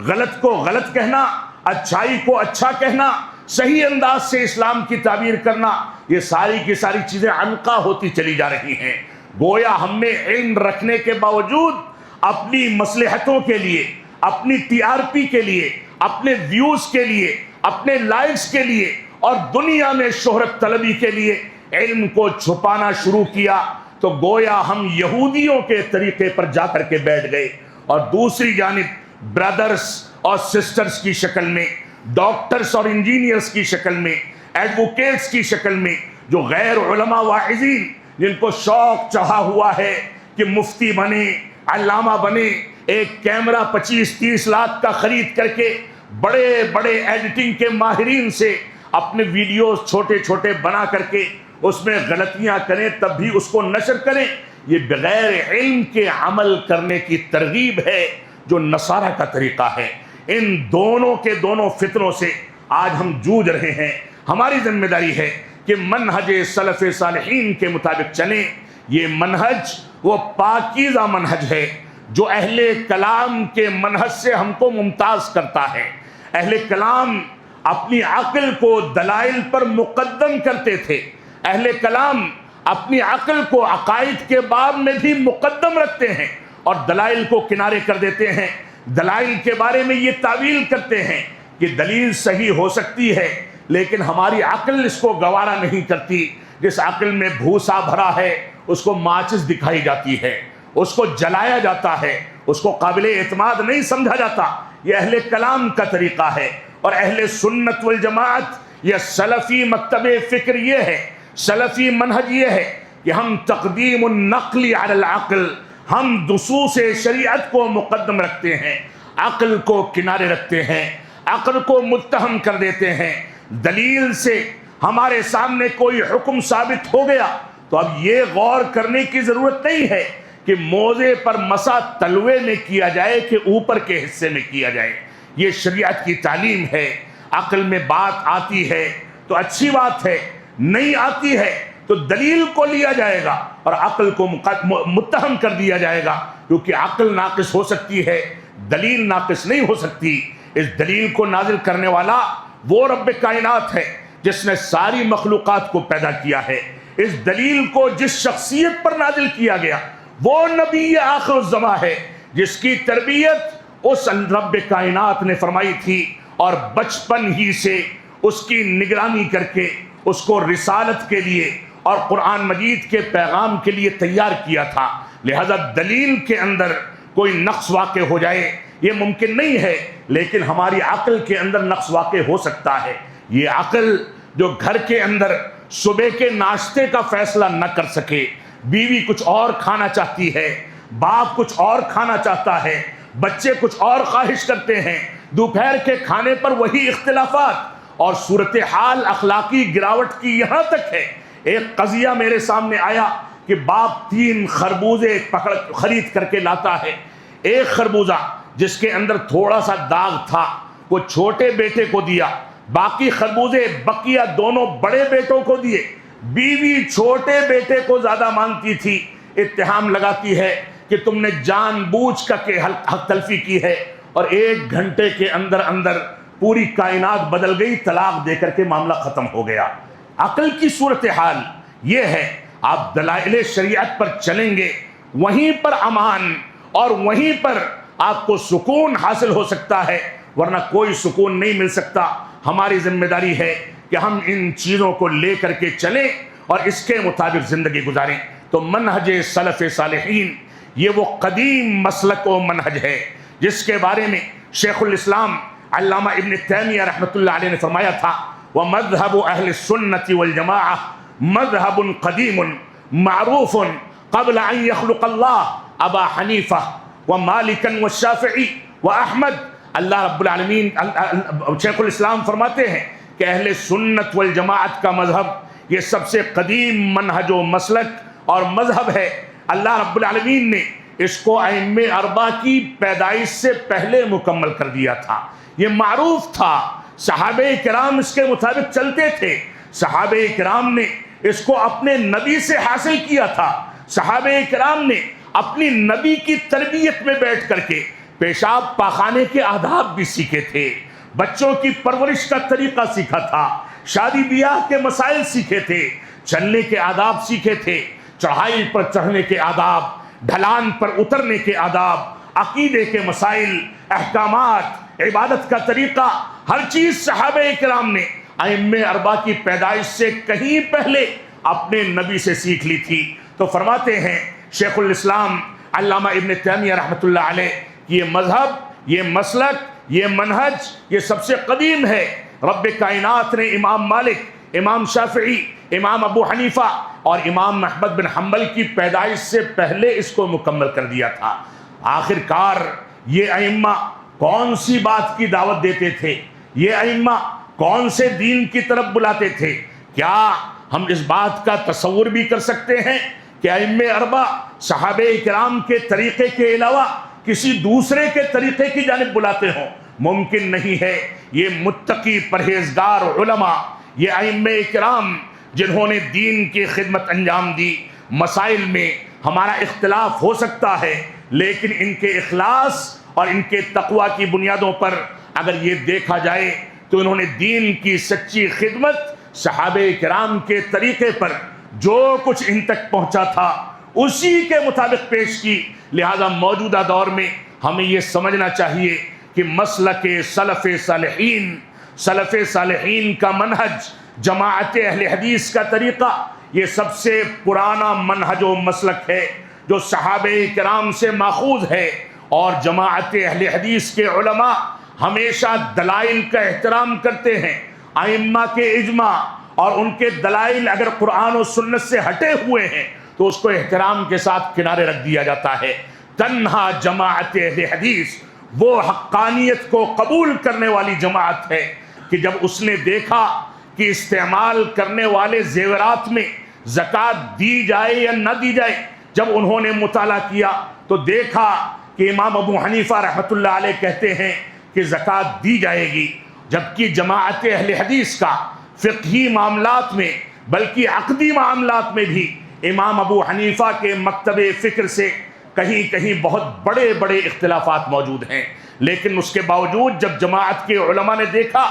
غلط کو غلط کہنا، اچھائی کو اچھا کہنا، صحیح انداز سے اسلام کی تعبیر کرنا، یہ ساری کی ساری چیزیں عنقا ہوتی چلی جا رہی ہیں۔ گویا ہم میں علم رکھنے کے باوجود اپنی مصلحتوں کے لیے، اپنی ٹی آر پی کے لیے، اپنے ویوز کے لیے، اپنے لائکس کے لیے اور دنیا میں شہرت طلبی کے لیے علم کو چھپانا شروع کیا تو گویا ہم یہودیوں کے طریقے پر جا کر کے بیٹھ گئے، اور دوسری جانب برادرز اور سسٹرز کی شکل میں، ڈاکٹرز اور انجینئرز کی شکل میں، ایڈوکیٹس کی شکل میں، جو غیر علماء واعظین جن کو شوق چڑھا ہوا ہے کہ مفتی بنے، علامہ بنے، ایک کیمرہ 25-30 لاکھ کا خرید کر کے بڑے بڑے ایڈیٹنگ کے ماہرین سے اپنے ویڈیوز چھوٹے چھوٹے بنا کر کے اس میں غلطیاں کریں تب بھی اس کو نشر کریں، یہ بغیر علم کے عمل کرنے کی ترغیب ہے جو نصارہ کا طریقہ ہے۔ ان دونوں کے دونوں فتنوں سے آج ہم جوجھ رہے ہیں۔ ہماری ذمہ داری ہے کہ منہج سلف صالحین کے مطابق چلیں۔ یہ منہج وہ پاکیزہ منہج ہے جو اہل کلام کے منہج سے ہم کو ممتاز کرتا ہے۔ اہل کلام اپنی عقل کو دلائل پر مقدم کرتے تھے، اہل کلام اپنی عقل کو عقائد کے باب میں بھی مقدم رکھتے ہیں اور دلائل کو کنارے کر دیتے ہیں۔ دلائل کے بارے میں یہ تعویل کرتے ہیں کہ دلیل صحیح ہو سکتی ہے لیکن ہماری عقل اس کو گوارا نہیں کرتی۔ جس عقل میں بھوسا بھرا ہے اس کو ماچس دکھائی جاتی ہے، اس کو جلایا جاتا ہے، اس کو قابل اعتماد نہیں سمجھا جاتا۔ یہ اہل کلام کا طریقہ ہے، اور اہل سنت والجماعت یا سلفی مکتب فکر یہ ہے، سلفی منہج یہ ہے کہ ہم تقدیم النقل علی العقل، ہم نصوص شریعت کو مقدم رکھتے ہیں، عقل کو کنارے رکھتے ہیں، عقل کو متہم کر دیتے ہیں۔ دلیل سے ہمارے سامنے کوئی حکم ثابت ہو گیا تو اب یہ غور کرنے کی ضرورت نہیں ہے کہ موزے پر مسا تلوے میں کیا جائے کہ اوپر کے حصے میں کیا جائے۔ یہ شریعت کی تعلیم ہے۔ عقل میں بات آتی ہے تو اچھی بات ہے، نہیں آتی ہے تو دلیل کو لیا جائے گا اور عقل کو متہم کر دیا جائے گا، کیونکہ عقل ناقص ہو سکتی ہے، دلیل ناقص نہیں ہو سکتی۔ اس دلیل کو نازل کرنے والا وہ رب کائنات ہے جس نے ساری مخلوقات کو پیدا کیا ہے۔ اس دلیل کو جس شخصیت پر نازل کیا گیا وہ نبی آخر الزماں ہے جس کی تربیت اس رب کائنات نے فرمائی تھی، اور بچپن ہی سے اس کی نگرانی کر کے اس کو رسالت کے لیے اور قرآن مجید کے پیغام کے لیے تیار کیا تھا۔ لہذا دلیل کے اندر کوئی نقص واقع ہو جائے یہ ممکن نہیں ہے، لیکن ہماری عقل کے اندر نقص واقع ہو سکتا ہے۔ یہ عقل جو گھر کے اندر صبح کے ناشتے کا فیصلہ نہ کر سکے، بیوی کچھ اور کھانا چاہتی ہے، باپ کچھ اور کھانا چاہتا ہے، بچے کچھ اور خواہش کرتے ہیں، دوپہر کے کھانے پر وہی اختلافات، اور صورتحال اخلاقی گراوٹ کی یہاں تک ہے۔ ایک قضیہ میرے سامنے آیا کہ باپ 3 خربوزے خرید کر کے لاتا ہے، ایک خربوزہ جس کے اندر تھوڑا سا داغ تھا وہ چھوٹے بیٹے کو دیا، باقی خربوزے بقیہ دونوں بڑے بیٹوں کو دیے۔ بیوی چھوٹے بیٹے کو زیادہ مانگتی تھی، اتہام لگاتی ہے کہ تم نے جان بوجھ کر کے حق تلفی کی ہے، اور 1 گھنٹے کے اندر اندر پوری کائنات بدل گئی، طلاق دے کر کے معاملہ ختم ہو گیا۔ عقل کی صورتحال یہ ہے، آپ دلائل شریعت پر چلیں گے، وہیں پر امان اور وہیں پر آپ کو سکون حاصل ہو سکتا ہے، ورنہ کوئی سکون نہیں مل سکتا۔ ہماری ذمہ داری ہے کہ ہم ان چیزوں کو لے کر کے چلیں اور اس کے مطابق زندگی گزاریں۔ تو منہج سلف صالحین یہ وہ قدیم مسلک و منہج ہے جس کے بارے میں شیخ الاسلام علامہ ابن تیمیہ رحمۃ اللہ علیہ نے فرمایا تھا، وَمَذْهَبُ أَهْلِ السُّنَّةِ وَالْجَمَاعَةِ مَذْهَبٌ قَدِيمٌ مَعْرُوفٌ قبل أن يخلق الله أبا حنیفہ ومالکا والشافعی وأحمد۔ اللہ رب العالمین شیخ الاسلام فرماتے ہیں کہ اہل سنت والجماعت کا مذہب یہ سب سے قدیم منہج و مسلک اور مذہب ہے۔ اللہ رب العالمین نے اس کو ائمہ اربعہ کی پیدائش سے پہلے مکمل کر دیا تھا، یہ معروف تھا، صحابہ کرام اس کے مطابق چلتے تھے، صحابہ کرام نے اس کو اپنے نبی سے حاصل کیا تھا، صحابہ کرام نے اپنی نبی کی تربیت میں بیٹھ کر کے پیشاب پاخانے کے آداب بھی سیکھے تھے، بچوں کی پرورش کا طریقہ سیکھا تھا، شادی بیاہ کے مسائل سیکھے تھے، چلنے کے آداب سیکھے تھے، چڑھائی پر چڑھنے کے آداب، ڈھلان پر اترنے کے آداب، عقیدے کے مسائل، احکامات، عبادت کا طریقہ، ہر چیز صحابہ کرام نے ائمہ اربعہ کی پیدائش سے کہیں پہلے اپنے نبی سے سیکھ لی تھی۔ تو فرماتے ہیں شیخ الاسلام علامہ ابن تیمیہ رحمۃ اللہ علیہ کہ یہ مذہب، یہ مسلک، یہ منہج یہ سب سے قدیم ہے۔ رب کائنات نے امام مالک، امام شافعی، امام ابو حنیفہ اور امام احمد بن حنبل کی پیدائش سے پہلے اس کو مکمل کر دیا تھا۔ آخر کار یہ ائمہ کون سی بات کی دعوت دیتے تھے؟ یہ ائمہ کون سے دین کی طرف بلاتے تھے؟ کیا ہم اس بات کا تصور بھی کر سکتے ہیں کہ ائمہ اربعہ صحابہ کرام کے طریقے کے علاوہ کسی دوسرے کے طریقے کی جانب بلاتے ہوں؟ ممکن نہیں ہے۔ یہ متقی پرہیزگار علماء، یہ ائمہ کرام جنہوں نے دین کی خدمت انجام دی، مسائل میں ہمارا اختلاف ہو سکتا ہے لیکن ان کے اخلاص اور ان کے تقوی کی بنیادوں پر اگر یہ دیکھا جائے تو انہوں نے دین کی سچی خدمت صحابہ کرام کے طریقے پر جو کچھ ان تک پہنچا تھا اسی کے مطابق پیش کی۔ لہذا موجودہ دور میں ہمیں یہ سمجھنا چاہیے کہ مسلک سلف صالحین کا منہج، جماعت اہل حدیث کا طریقہ یہ سب سے پرانا منہج و مسلک ہے جو صحابہ کرام سے ماخوذ ہے، اور جماعت اہل حدیث کے علماء ہمیشہ دلائل کا احترام کرتے ہیں۔ ائمہ کے اجماع اور ان کے دلائل اگر قرآن و سنت سے ہٹے ہوئے ہیں تو اس کو احترام کے ساتھ کنارے رکھ دیا جاتا ہے۔ تنہا جماعت اہل حدیث وہ حقانیت کو قبول کرنے والی جماعت ہے کہ جب اس نے دیکھا کہ استعمال کرنے والے زیورات میں زکوٰۃ دی جائے یا نہ دی جائے، جب انہوں نے مطالعہ کیا تو دیکھا کہ امام ابو حنیفہ رحمۃ اللہ علیہ کہتے ہیں کہ زکوٰۃ دی جائے گی، جبکہ جماعت اہل حدیث کا فقہی معاملات میں بلکہ عقدی معاملات میں بھی امام ابو حنیفہ کے مکتب فکر سے کہیں کہیں بہت بڑے بڑے اختلافات موجود ہیں۔ لیکن اس کے باوجود جب جماعت کے علماء نے دیکھا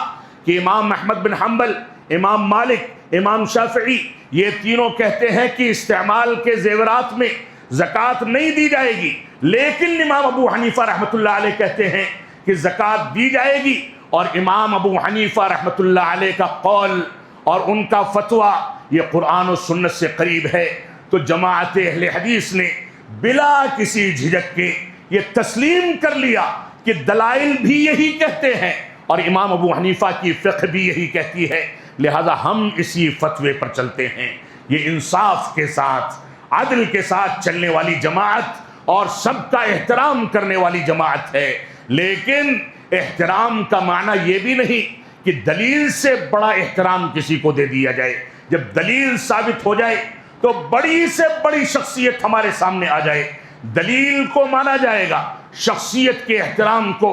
کہ امام احمد بن حنبل، امام مالک، امام شافعی یہ تینوں کہتے ہیں کہ استعمال کے زیورات میں زکوٰۃ نہیں دی جائے گی، لیکن امام ابو حنیفہ رحمۃ اللہ علیہ کہتے ہیں کہ زکوٰۃ دی جائے گی، اور امام ابو حنیفہ رحمۃ اللہ علیہ کا قول اور ان کا فتویٰ یہ قرآن و سنت سے قریب ہے، تو جماعت اہل حدیث نے بلا کسی جھجک کے یہ تسلیم کر لیا کہ دلائل بھی یہی کہتے ہیں اور امام ابو حنیفہ کی فقہ بھی یہی کہتی ہے، لہذا ہم اسی فتوے پر چلتے ہیں۔ یہ انصاف کے ساتھ، عدل کے ساتھ چلنے والی جماعت اور سب کا احترام کرنے والی جماعت ہے، لیکن احترام کا معنی یہ بھی نہیں کہ دلیل سے بڑا احترام کسی کو دے دیا جائے۔ جب دلیل ثابت ہو جائے تو بڑی سے بڑی شخصیت ہمارے سامنے آ جائے، دلیل کو مانا جائے گا، شخصیت کے احترام کو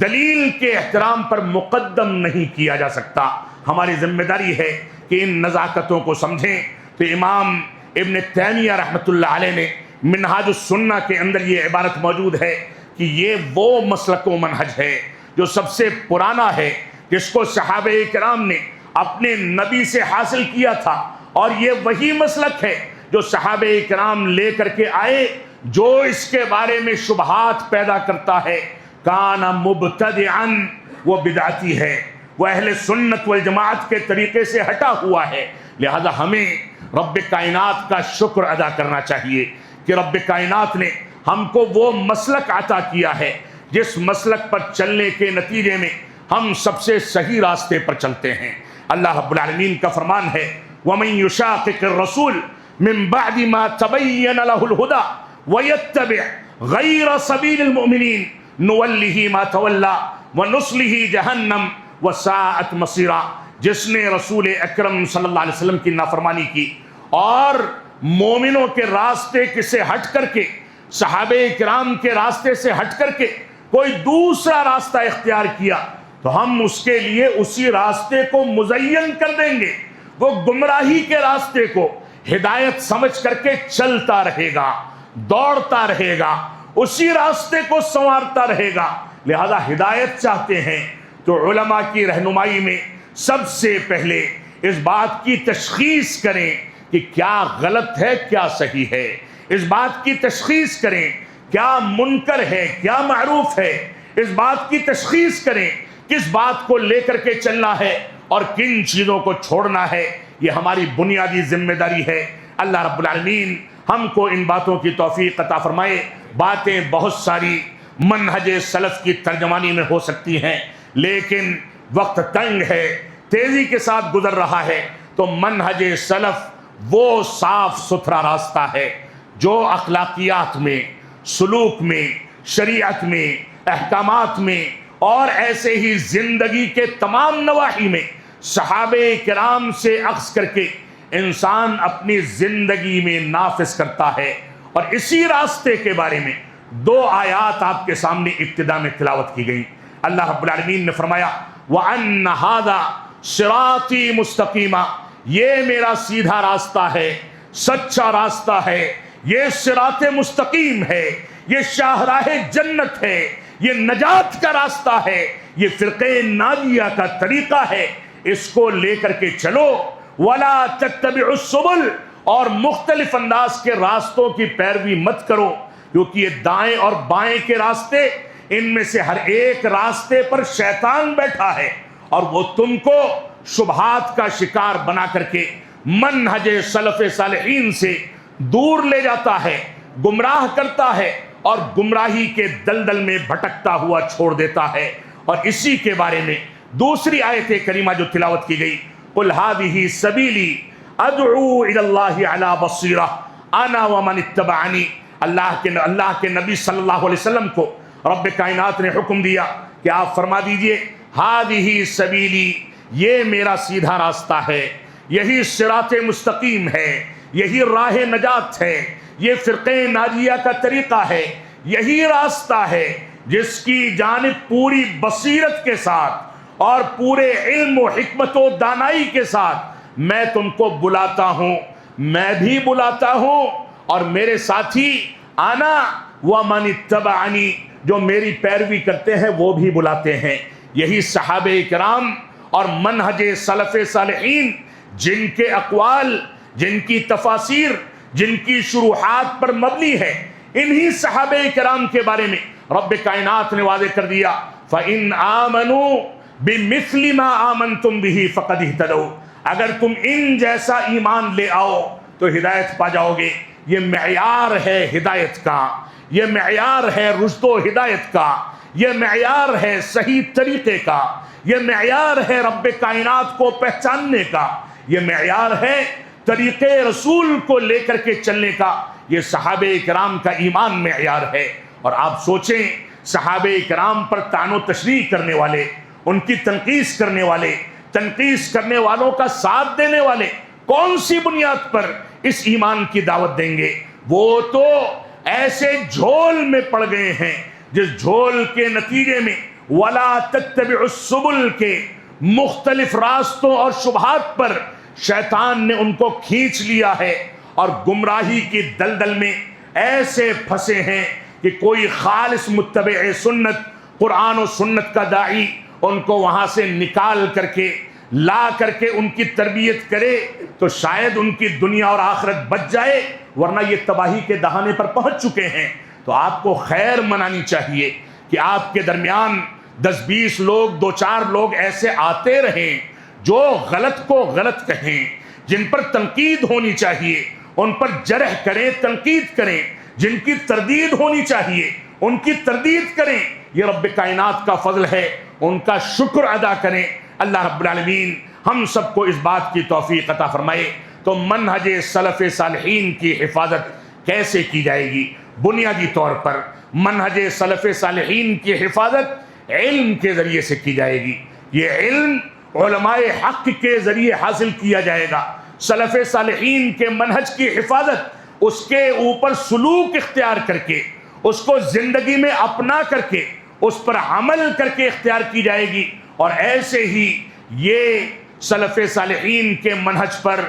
دلیل کے احترام پر مقدم نہیں کیا جا سکتا۔ ہماری ذمہ داری ہے کہ ان نزاکتوں کو سمجھیں۔ تو امام ابن تیمیہ رحمۃ اللہ علیہ نے منہاج السنہ کے اندر یہ عبارت موجود ہے کہ یہ وہ مسلک و منہج ہے جو سب سے پرانا ہے، جس کو صحابہ کرام نے اپنے نبی سے حاصل کیا تھا، اور یہ وہی مسلک ہے جو صحابہ کرام لے کر کے آئے۔ جو اس کے بارے میں شبہات پیدا کرتا ہے کان مبتدعا، وہ بدعتی ہے، وہ اہل سنت والجماعت کے طریقے سے ہٹا ہوا ہے۔ لہذا ہمیں رب کائنات کا شکر ادا کرنا چاہیے کہ رب کائنات نے ہم کو وہ مسلک عطا کیا ہے جس مسلک پر چلنے کے نتیجے میں ہم سب سے صحیح راستے پر چلتے ہیں۔ اللہ رب العالمین کا فرمان ہے وَمَن يُشَاقِقِ الرَّسُولِ مِن بَعْدِ مَا تَبَيَّنَ لَهُ الْهُدَى وَيَتَّبِعْ غَيْرَ سَبِيلِ الْمُؤْمِنِينَ نُوَلِّهِ مَا تَوَلَّى وَنُصْلِهِ جَهَنَّمَ وَسَاءَتْ مَصِيرًا۔ جس نے رسول اکرم صلی اللہ علیہ وسلم کی نافرمانی کی اور مومنوں کے راستے سے ہٹ کر کے، صحابہ کرام کے راستے سے ہٹ کر کے کوئی دوسرا راستہ اختیار کیا تو ہم اس کے لیے اسی راستے کو مزین کر دیں گے۔ وہ گمراہی کے راستے کو ہدایت سمجھ کر کے چلتا رہے گا، دوڑتا رہے گا، اسی راستے کو سنوارتا رہے گا۔ لہذا ہدایت چاہتے ہیں تو علماء کی رہنمائی میں سب سے پہلے اس بات کی تشخیص کریں کہ کیا غلط ہے کیا صحیح ہے، اس بات کی تشخیص کریں کیا منکر ہے کیا معروف ہے، اس بات کی تشخیص کریں کس بات کو لے کر کے چلنا ہے اور کن چیزوں کو چھوڑنا ہے۔ یہ ہماری بنیادی ذمہ داری ہے۔ اللہ رب العالمین ہم کو ان باتوں کی توفیق عطا فرمائے۔ باتیں بہت ساری منہج سلف کی ترجمانی میں ہو سکتی ہیں، لیکن وقت تنگ ہے، تیزی کے ساتھ گزر رہا ہے، تو منہج سلف وہ صاف ستھرا راستہ ہے جو اخلاقیات میں، سلوک میں، شریعت میں، احکامات میں اور ایسے ہی زندگی کے تمام نواحی میں صحابہ کرام سے اخذ کر کے انسان اپنی زندگی میں نافذ کرتا ہے۔ اور اسی راستے کے بارے میں دو آیات آپ کے سامنے ابتدا میں تلاوت کی گئیں۔ اللہ رب العالمین نے فرمایا وَأَنَّ هَذَا صِرَاطِي مُسْتَقِيمًا، یہ میرا سیدھا راستہ ہے، سچا راستہ ہے، یہ صراط مستقیم ہے، یہ شاہراہ جنت ہے، یہ نجات کا راستہ ہے، یہ فرقہ ناجیہ کا طریقہ ہے، اس کو لے کر کے چلو۔ وَلَا تَتَّبِعُوا السُّبُلَ، اور مختلف انداز کے راستوں کی پیروی مت کرو، کیونکہ یہ دائیں اور بائیں کے راستے، ان میں سے ہر ایک راستے پر شیطان بیٹھا ہے اور وہ تم کو شبہات کا شکار بنا کر کے منہج سلف صالحین سے دور لے جاتا ہے، گمراہ کرتا ہے اور گمراہی کے دلدل میں بھٹکتا ہوا چھوڑ دیتا ہے۔ اور اسی کے بارے میں دوسری آیت کریمہ جو تلاوت کی گئی قُلْ هَٰذِهِ سَبِيلِي أَدْعُو إِلَى اللَّهِ عَلَىٰ بَصِيرَةٍ أَنَا وَمَنِ اتَّبَعَنِي۔ اللہ کے نبی صلی اللہ علیہ وسلم کو رب کائنات نے حکم دیا کہ آپ فرما دیجئے هَٰذِهِ سَبِيلِي، یہ میرا سیدھا راستہ ہے، یہی صراط مستقیم ہے، یہی راہ نجات ہے، یہ فرقہ ناجیہ کا طریقہ ہے، یہی راستہ ہے جس کی جانب پوری بصیرت کے ساتھ اور پورے علم و حکمت و دانائی کے ساتھ میں تم کو بلاتا ہوں، میں بھی بلاتا ہوں اور میرے ساتھی آنا وَمَنِ اتَّبَعَنِي، جو میری پیروی کرتے ہیں وہ بھی بلاتے ہیں۔ یہی صحابہ کرام اور منہج سلف صالحین، جن کے اقوال، جن کی تفاسیر، جن کی شروحات پر مبنی ہے، انہی صحابہ کرام کے بارے میں رب کائنات نے واضح کر دیا فَإِنْ آمَنُوا بِمِثْلِ مَا آمَنْتُمْ بِهِ فَقَدِ اهْتَدَوْا، اگر تم ان جیسا ایمان لے آؤ تو ہدایت پا جاؤ گے۔ یہ معیار ہے ہدایت کا، یہ معیار ہے رشد و ہدایت کا، یہ معیار ہے صحیح طریقے کا، یہ معیار ہے رب کائنات کو پہچاننے کا، یہ معیار ہے طریقے رسول کو لے کر کے چلنے کا۔ یہ صحابہ کرام کا ایمان معیار ہے۔ اور آپ سوچیں، صحابہ کرام پر طعن و تشریح کرنے والے، ان کی تنقیص کرنے والے، تنقیص کرنے والوں کا ساتھ دینے والے کون سی بنیاد پر اس ایمان کی دعوت دیں گے؟ وہ تو ایسے جھول میں پڑ گئے ہیں جس جھول کے نتیجے میں وَلَا تَتَّبِعُ السُّبُلَ کے مختلف راستوں اور شبہات پر شیطان نے ان کو کھینچ لیا ہے، اور گمراہی کی دلدل میں ایسے پھنسے ہیں کہ کوئی خالص متبع سنت، قرآن و سنت کا داعی ان کو وہاں سے نکال کر کے لا کر کے ان کی تربیت کرے تو شاید ان کی دنیا اور آخرت بچ جائے، ورنہ یہ تباہی کے دہانے پر پہنچ چکے ہیں۔ تو آپ کو خیر منانی چاہیے کہ آپ کے درمیان 10-20 لوگ، 2-4 لوگ ایسے آتے رہیں جو غلط کو غلط کہیں، جن پر تنقید ہونی چاہیے ان پر جرح کریں، تنقید کریں، جن کی تردید ہونی چاہیے ان کی تردید کریں۔ یہ رب کائنات کا فضل ہے، ان کا شکر ادا کریں۔ اللہ رب العالمین ہم سب کو اس بات کی توفیق عطا فرمائے۔ تو منہج سلف صالحین کی حفاظت کیسے کی جائے گی؟ بنیادی طور پر منہج سلف صالحین کی حفاظت علم کے ذریعے سے کی جائے گی۔ یہ علم علماء حق کے ذریعے حاصل کیا جائے گا۔ سلف صالحین کے منہج کی حفاظت اس کے اوپر سلوک اختیار کر کے، اس کو زندگی میں اپنا کر کے، اس پر عمل کر کے اختیار کی جائے گی۔ اور ایسے ہی یہ سلف صالحین کے منہج پر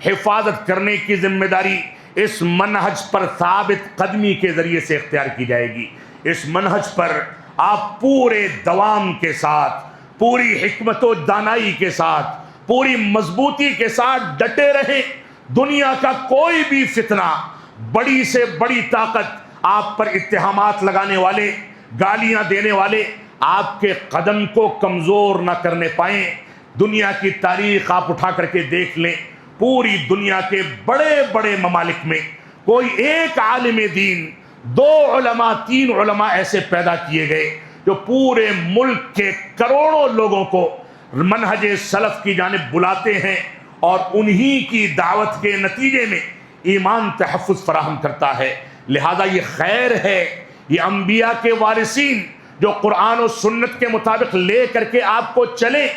حفاظت کرنے کی ذمہ داری اس منہج پر ثابت قدمی کے ذریعے سے اختیار کی جائے گی۔ اس منہج پر آپ پورے دوام کے ساتھ، پوری حکمت و دانائی کے ساتھ، پوری مضبوطی کے ساتھ ڈٹے رہیں۔ دنیا کا کوئی بھی فتنہ، بڑی سے بڑی طاقت، آپ پر اتہامات لگانے والے، گالیاں دینے والے آپ کے قدم کو کمزور نہ کرنے پائیں۔ دنیا کی تاریخ آپ اٹھا کر کے دیکھ لیں، پوری دنیا کے بڑے بڑے ممالک میں کوئی ایک عالم دین، 2 علماء، 3 علماء ایسے پیدا کیے گئے جو پورے ملک کے کروڑوں لوگوں کو منہج سلف کی جانب بلاتے ہیں، اور انہی کی دعوت کے نتیجے میں ایمان تحفظ فراہم کرتا ہے۔ لہذا یہ خیر ہے، یہ انبیاء کے وارثین جو قرآن و سنت کے مطابق لے کر کے آپ کو چلیں،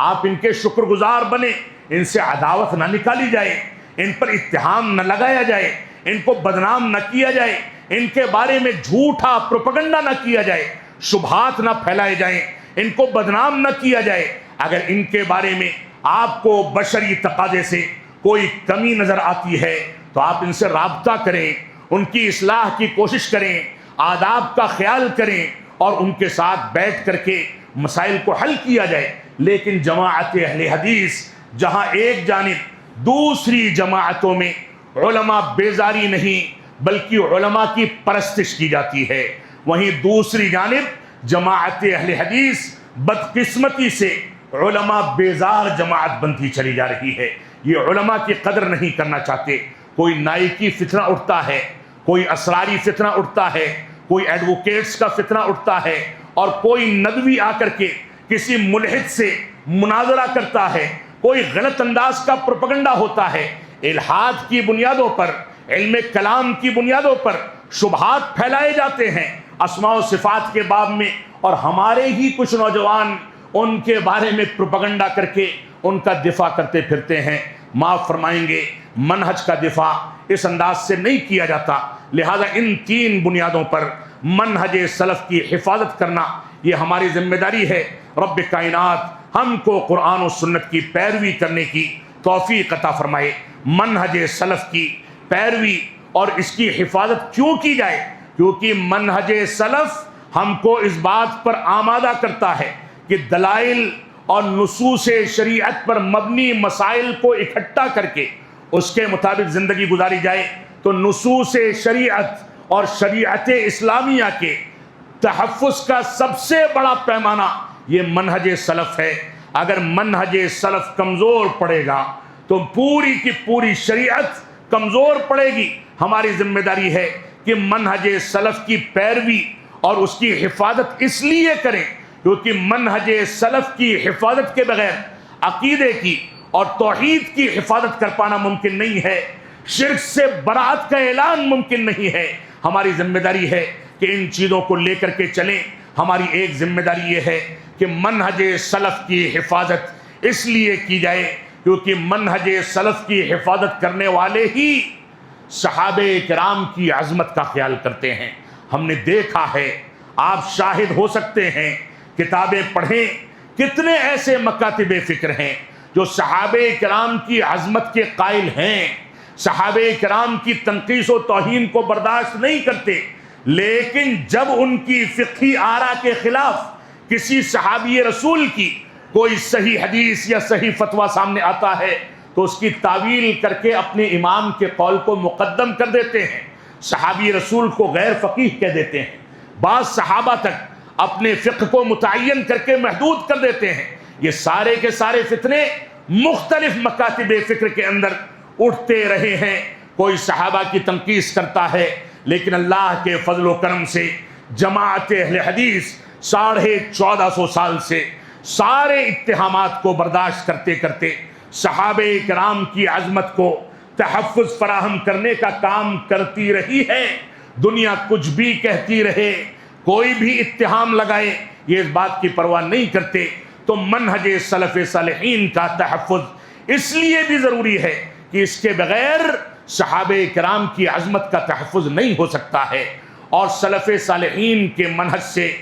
آپ ان کے شکر گزار بنیں، ان سے عداوت نہ نکالی جائے، ان پر اتہام نہ لگایا جائے، ان کو بدنام نہ کیا جائے، ان کے بارے میں جھوٹا پروپیگنڈا نہ کیا جائے، شبہات نہ پھیلائے جائیں، ان کو بدنام نہ کیا جائے۔ اگر ان کے بارے میں آپ کو بشری تقاضے سے کوئی کمی نظر آتی ہے تو آپ ان سے رابطہ کریں، ان کی اصلاح کی کوشش کریں، آداب کا خیال کریں، اور ان کے ساتھ بیٹھ کر کے مسائل کو حل کیا جائے۔ لیکن جماعت اہل حدیث جہاں ایک جانب دوسری جماعتوں میں علماء بیزاری نہیں بلکہ علماء کی پرستش کی جاتی ہے، وہیں دوسری جانب جماعت اہل حدیث بدقسمتی سے علماء بیزار جماعت بنتی چلی جا رہی ہے۔ یہ علماء کی قدر نہیں کرنا چاہتے۔ کوئی نائکی فتنہ اٹھتا ہے، کوئی اسراری فتنہ اٹھتا ہے، کوئی ایڈوکیٹس کا فتنہ اٹھتا ہے، اور کوئی ندوی آ کر کے کسی ملحد سے مناظرہ کرتا ہے، کوئی غلط انداز کا پروپیگنڈا ہوتا ہے، الحاد کی بنیادوں پر، علم کلام کی بنیادوں پر شبہات پھیلائے جاتے ہیں اسماء و صفات کے باب میں، اور ہمارے ہی کچھ نوجوان ان کے بارے میں پروپیگنڈا کر کے ان کا دفاع کرتے پھرتے ہیں۔ معاف فرمائیں گے، منہج کا دفاع اس انداز سے نہیں کیا جاتا۔ لہذا ان 3 بنیادوں پر منہج سلف کی حفاظت کرنا یہ ہماری ذمہ داری ہے۔ رب کائنات ہم کو قرآن و سنت کی پیروی کرنے کی توفیق عطا فرمائے۔ منہج سلف کی پیروی اور اس کی حفاظت کیوں کی جائے؟ کیونکہ منہج سلف ہم کو اس بات پر آمادہ کرتا ہے کہ دلائل اور نصوص شریعت پر مبنی مسائل کو اکٹھا کر کے اس کے مطابق زندگی گزاری جائے تو نصوص شریعت اور شریعت اسلامیہ کے تحفظ کا سب سے بڑا پیمانہ یہ منہج سلف ہے۔ اگر منہج سلف کمزور پڑے گا تو پوری کی پوری شریعت کمزور پڑے گی۔ ہماری ذمہ داری ہے کہ منہج سلف کی پیروی اور اس کی حفاظت اس لیے کریں کیونکہ منہج سلف کی حفاظت کے بغیر عقیدے کی اور توحید کی حفاظت کر پانا ممکن نہیں ہے۔ شرک سے برات کا اعلان ممکن نہیں ہے۔ ہماری ذمہ داری ہے کہ ان چیزوں کو لے کر کے چلیں۔ ہماری ایک ذمہ داری یہ ہے کہ منہج سلف کی حفاظت اس لیے کی جائے کیونکہ منہج سلف کی حفاظت کرنے والے ہی صحابہ کرام کی عظمت کا خیال کرتے ہیں۔ ہم نے دیکھا ہے، آپ شاہد ہو سکتے ہیں، کتابیں پڑھیں، کتنے ایسے مکاتب فکر ہیں جو صحابہ کرام کی عظمت کے قائل ہیں، صحابہ کرام کی تنقیص و توہین کو برداشت نہیں کرتے، لیکن جب ان کی فقہی آراء کے خلاف کسی صحابی رسول کی کوئی صحیح حدیث یا صحیح فتویٰ سامنے آتا ہے تو اس کی تعویل کر کے اپنے امام کے قول کو مقدم کر دیتے ہیں، صحابی رسول کو غیر فقیہ کہہ دیتے ہیں، بعض صحابہ تک اپنے فقہ کو متعین کر کے محدود کر دیتے ہیں۔ یہ سارے کے سارے فتنے مختلف مکاتب فکر کے اندر اٹھتے رہے ہیں۔ کوئی صحابہ کی تنقیص کرتا ہے، لیکن اللہ کے فضل و کرم سے جماعت اہل حدیث 1450 سال سے سارے اتہامات کو برداشت کرتے کرتے صحابہ کرام کی عظمت کو تحفظ فراہم کرنے کا کام کرتی رہی ہے۔ دنیا کچھ بھی کہتی رہے، کوئی بھی اتہام لگائے، یہ اس بات کی پرواہ نہیں کرتے۔ تو منہج سلف صالحین کا تحفظ اس لیے بھی ضروری ہے کہ اس کے بغیر صحابہ کرام کی عظمت کا تحفظ نہیں ہو سکتا ہے۔ اور سلف صالحین کے منہج سے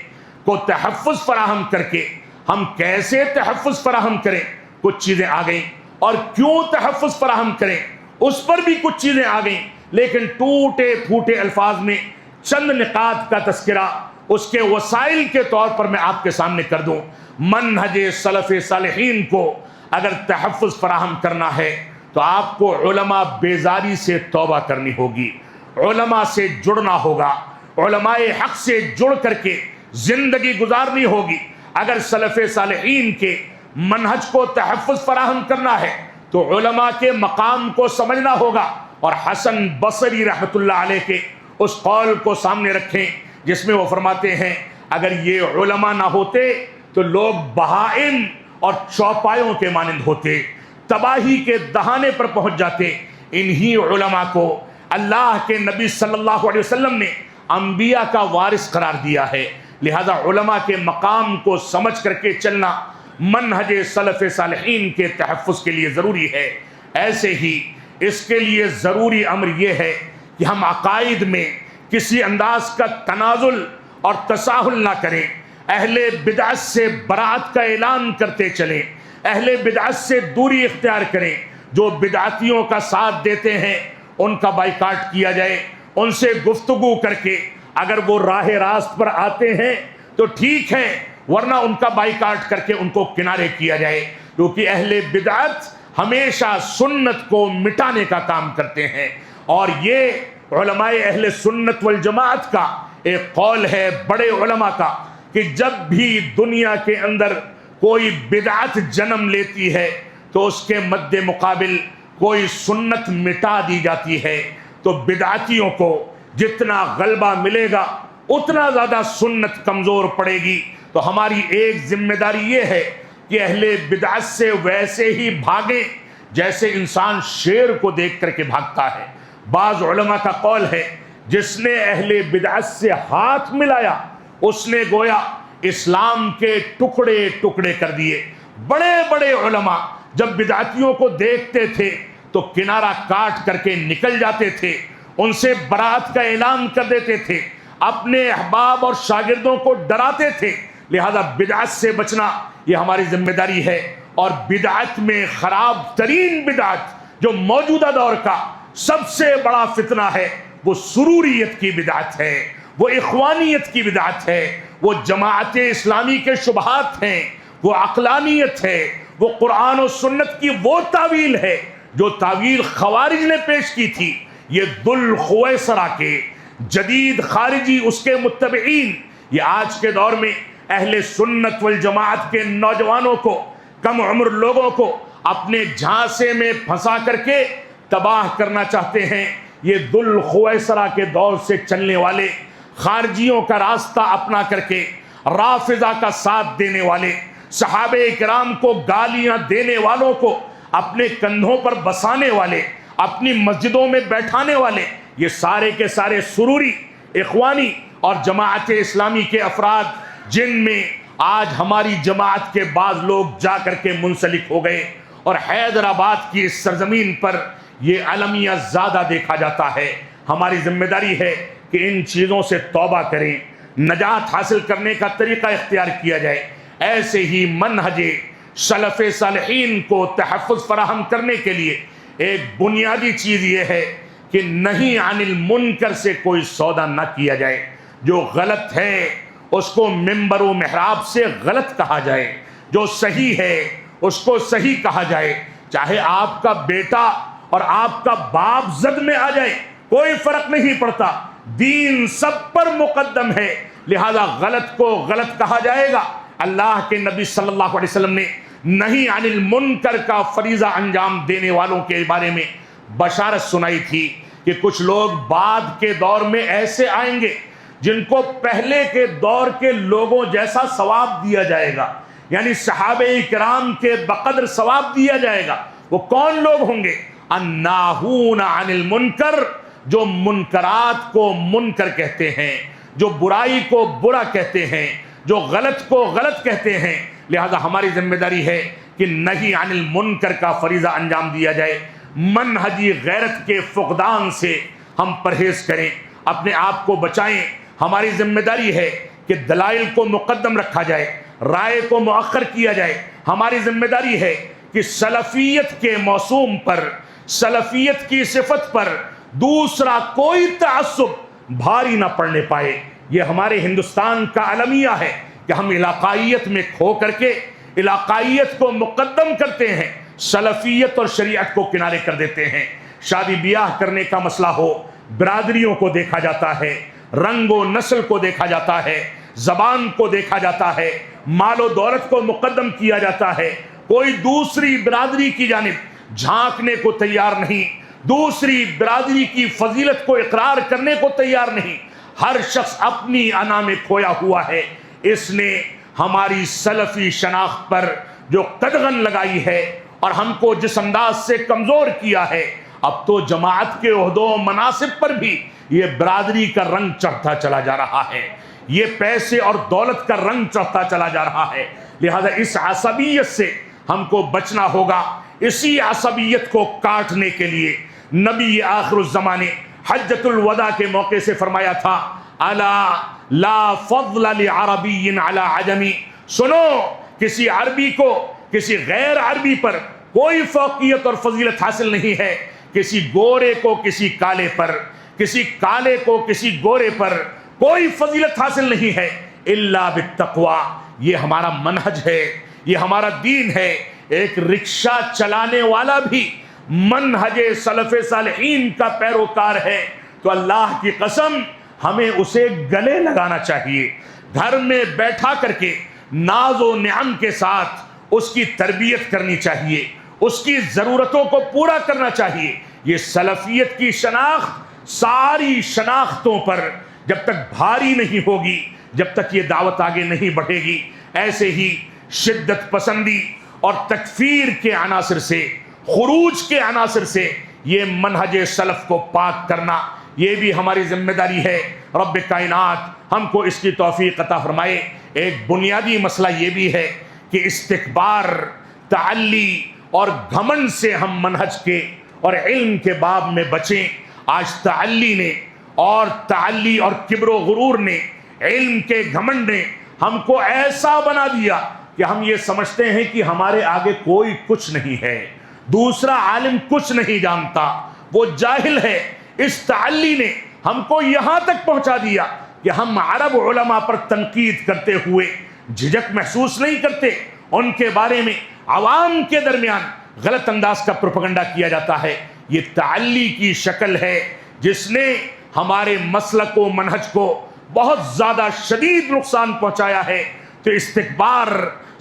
کو تحفظ فراہم کر کے ہم کیسے تحفظ فراہم کریں، کچھ چیزیں آ گئیں، اور کیوں تحفظ فراہم کریں اس پر بھی کچھ چیزیں آ گئیں، لیکن ٹوٹے پھوٹے الفاظ میں چند نقاط کا تذکرہ اس کے وسائل کے طور پر میں آپ کے سامنے کر دوں۔ منہج سلف صالحین کو اگر تحفظ فراہم کرنا ہے تو آپ کو علماء بیزاری سے توبہ کرنی ہوگی، علماء سے جڑنا ہوگا، علماء حق سے جڑ کر کے زندگی گزارنی ہوگی۔ اگر سلف صالحین کے منہج کو تحفظ فراہم کرنا ہے تو علماء کے مقام کو سمجھنا ہوگا۔ اور حسن بصری رحمۃ اللہ علیہ کے اس قول کو سامنے رکھیں جس میں وہ فرماتے ہیں اگر یہ علماء نہ ہوتے تو لوگ بہائم اور چوپایوں کے مانند ہوتے، تباہی کے دہانے پر پہنچ جاتے۔ انہی علماء کو اللہ کے نبی صلی اللہ علیہ وسلم نے انبیاء کا وارث قرار دیا ہے، لہذا علماء کے مقام کو سمجھ کر کے چلنا منہج سلف صالحین کے تحفظ کے لیے ضروری ہے۔ ایسے ہی اس کے لیے ضروری امر یہ ہے کہ ہم عقائد میں کسی انداز کا تنازل اور تساہل نہ کریں، اہل بدعت سے برات کا اعلان کرتے چلیں، اہل بدعت سے دوری اختیار کریں، جو بدعتیوں کا ساتھ دیتے ہیں ان کا بائیکاٹ کیا جائے، ان سے گفتگو کر کے اگر وہ راہ راست پر آتے ہیں تو ٹھیک ہے، ورنہ ان کا بائیکاٹ کر کے ان کو کنارے کیا جائے، کیونکہ اہل بدعت ہمیشہ سنت کو مٹانے کا کام کرتے ہیں۔ اور یہ علماء اہل سنت والجماعت کا ایک قول ہے بڑے علماء کا کہ جب بھی دنیا کے اندر کوئی بدعت جنم لیتی ہے تو اس کے مد مقابل کوئی سنت مٹا دی جاتی ہے، تو بدعتیوں کو جتنا غلبہ ملے گا اتنا زیادہ سنت کمزور پڑے گی۔ تو ہماری ایک ذمہ داری یہ ہے کہ اہل بدعت سے ویسے ہی بھاگیں جیسے انسان شیر کو دیکھ کر کے بھاگتا ہے۔ بعض علماء کا قول ہے جس نے اہل بدعت سے ہاتھ ملایا اس نے گویا اسلام کے ٹکڑے ٹکڑے کر دیے۔ بڑے بڑے علماء جب بدعتیوں کو دیکھتے تھے تو کنارہ کاٹ کر کے نکل جاتے تھے، ان سے برات کا اعلان کر دیتے تھے، اپنے احباب اور شاگردوں کو ڈراتے تھے۔ لہذا بدعت سے بچنا یہ ہماری ذمہ داری ہے۔ اور بدعت میں خراب ترین بدعت جو موجودہ دور کا سب سے بڑا فتنہ ہے وہ سروریت کی بدعت ہے، وہ اخوانیت کی بدعت ہے، وہ جماعت اسلامی کے شبہات ہیں، وہ عقلانیت ہے، وہ قرآن و سنت کی وہ تعویل ہے جو تعویل خوارج نے پیش کی تھی۔ یہ ذوالخویسرہ کے جدید خارجی اس کے متبعین یہ آج کے دور میں اہل سنت والجماعت کے نوجوانوں کو، کم عمر لوگوں کو اپنے جھانسے میں پھنسا کر کے تباہ کرنا چاہتے ہیں۔ یہ ذوالخویسرہ کے دور سے چلنے والے خارجیوں کا راستہ اپنا کر کے رافضہ کا ساتھ دینے والے، صحابہ کرام کو گالیاں دینے والوں کو اپنے کندھوں پر بسانے والے، اپنی مسجدوں میں بیٹھانے والے یہ سارے کے سارے سروری اخوانی اور جماعت اسلامی کے افراد، جن میں آج ہماری جماعت کے بعض لوگ جا کر کے منسلک ہو گئے، اور حیدرآباد کی اس سرزمین پر یہ المیہ زیادہ دیکھا جاتا ہے۔ ہماری ذمہ داری ہے کہ ان چیزوں سے توبہ کریں، نجات حاصل کرنے کا طریقہ اختیار کیا جائے۔ ایسے ہی منہج سلف صالحین کو تحفظ فراہم کرنے کے لیے ایک بنیادی چیز یہ ہے کہ نہیں عن المنکر سے کوئی سودا نہ کیا جائے۔ جو غلط ہے اس کو ممبر و محراب سے غلط کہا جائے، جو صحیح ہے اس کو صحیح کہا جائے، چاہے آپ کا بیٹا اور آپ کا باپ زد میں آ جائے، کوئی فرق نہیں پڑتا، دین سب پر مقدم ہے، لہذا غلط کو غلط کہا جائے گا۔ اللہ کے نبی صلی اللہ علیہ وسلم نے نہیں عن المنکر کا فریضہ انجام دینے والوں کے بارے میں بشارت سنائی تھی کہ کچھ لوگ بعد کے دور میں ایسے آئیں گے جن کو پہلے کے دور کے لوگوں جیسا ثواب دیا جائے گا، یعنی صحابہ کرام کے بقدر ثواب دیا جائے گا۔ وہ کون لوگ ہوں گے؟ الناہون عن المنکر، جو منکرات کو منکر کہتے ہیں، جو برائی کو برا کہتے ہیں، جو غلط کو غلط کہتے ہیں۔ لہذا ہماری ذمہ داری ہے کہ نہیں عن المنکر کا فریضہ انجام دیا جائے، منہجی غیرت کے فقدان سے ہم پرہیز کریں، اپنے آپ کو بچائیں۔ ہماری ذمہ داری ہے کہ دلائل کو مقدم رکھا جائے، رائے کو مؤخر کیا جائے۔ ہماری ذمہ داری ہے کہ سلفیت کے موسوم پر، سلفیت کی صفت پر دوسرا کوئی تعصب بھاری نہ پڑنے پائے۔ یہ ہمارے ہندوستان کا المیہ ہے کہ ہم علاقائیت میں کھو کر کے علاقائیت کو مقدم کرتے ہیں، سلفیت اور شریعت کو کنارے کر دیتے ہیں۔ شادی بیاہ کرنے کا مسئلہ ہو، برادریوں کو دیکھا جاتا ہے، رنگ و نسل کو دیکھا جاتا ہے، زبان کو دیکھا جاتا ہے، مال و دولت کو مقدم کیا جاتا ہے۔ کوئی دوسری برادری کی جانب جھانکنے کو تیار نہیں، دوسری برادری کی فضیلت کو اقرار کرنے کو تیار نہیں۔ ہر شخص اپنی انا میں کھویا ہوا ہے۔ اس نے ہماری سلفی شناخت پر جو قدغن لگائی ہے اور ہم کو جس انداز سے کمزور کیا ہے، اب تو جماعت کے عہدوں و مناصب پر بھی یہ برادری کا رنگ چڑھتا چلا جا رہا ہے، یہ پیسے اور دولت کا رنگ چڑھتا چلا جا رہا ہے۔ لہذا اس عصبیت سے ہم کو بچنا ہوگا۔ اسی عصبیت کو کاٹنے کے لیے نبی آخر الزمان نے حجۃ الوداع کے موقع سے فرمایا تھا، الا لا فضل لعربی علی عجمی، سنو، کسی عربی کو کسی غیر عربی پر کوئی فوقیت اور فضیلت حاصل نہیں ہے، کسی گورے کو کسی کالے پر، کسی کالے کو کسی گورے پر کوئی فضیلت حاصل نہیں ہے الا بالتقوی۔ یہ ہمارا منہج ہے، یہ ہمارا دین ہے۔ ایک رکشہ چلانے والا بھی منہج سلف صالحین کا پیروکار ہے تو اللہ کی قسم ہمیں اسے گلے لگانا چاہیے، گھر میں بیٹھا کر کے ناز و نعم کے ساتھ اس کی تربیت کرنی چاہیے، اس کی ضرورتوں کو پورا کرنا چاہیے۔ یہ سلفیت کی شناخت ساری شناختوں پر جب تک بھاری نہیں ہوگی، جب تک یہ دعوت آگے نہیں بڑھے گی، ایسے ہی شدت پسندی اور تکفیر کے عناصر سے، خروج کے عناصر سے یہ منہج سلف کو پاک کرنا، یہ بھی ہماری ذمہ داری ہے۔ رب کائنات ہم کو اس کی توفیق عطا فرمائے۔ ایک بنیادی مسئلہ یہ بھی ہے کہ استکبار، تعلی اور گھمنڈ سے ہم منہج کے اور علم کے باب میں بچیں۔ آج تعلی نے اور تعلی اور کبر و غرور نے، علم کے گھمنڈ نے ہم کو ایسا بنا دیا کہ ہم یہ سمجھتے ہیں کہ ہمارے آگے کوئی کچھ نہیں ہے، دوسرا عالم کچھ نہیں جانتا، وہ جاہل ہے۔ اس تعلی نے ہم کو یہاں تک پہنچا دیا کہ ہم عرب علماء پر تنقید کرتے ہوئے جھجک محسوس نہیں کرتے۔ ان کے بارے میں عوام کے درمیان غلط انداز کا پروپیگنڈا کیا جاتا ہے۔ یہ تعلی کی شکل ہے جس نے ہمارے مسلک و منہج کو بہت زیادہ شدید نقصان پہنچایا ہے۔ تو استکبار،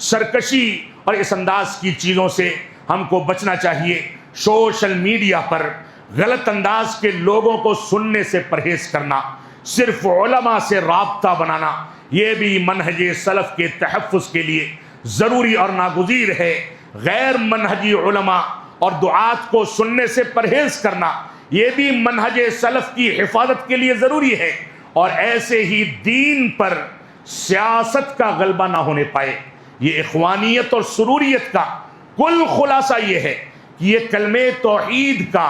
سرکشی اور اس انداز کی چیزوں سے ہم کو بچنا چاہیے۔ سوشل میڈیا پر غلط انداز کے لوگوں کو سننے سے پرہیز کرنا، صرف علماء سے رابطہ بنانا، یہ بھی منہج سلف کے تحفظ کے لیے ضروری اور ناگزیر ہے۔ غیر منہجی علماء اور دعات کو سننے سے پرہیز کرنا، یہ بھی منہج سلف کی حفاظت کے لیے ضروری ہے۔ اور ایسے ہی دین پر سیاست کا غلبہ نہ ہونے پائے۔ یہ اخوانیت اور سروریت کا کل خلاصہ یہ ہے کہ یہ کلمہ توحید کا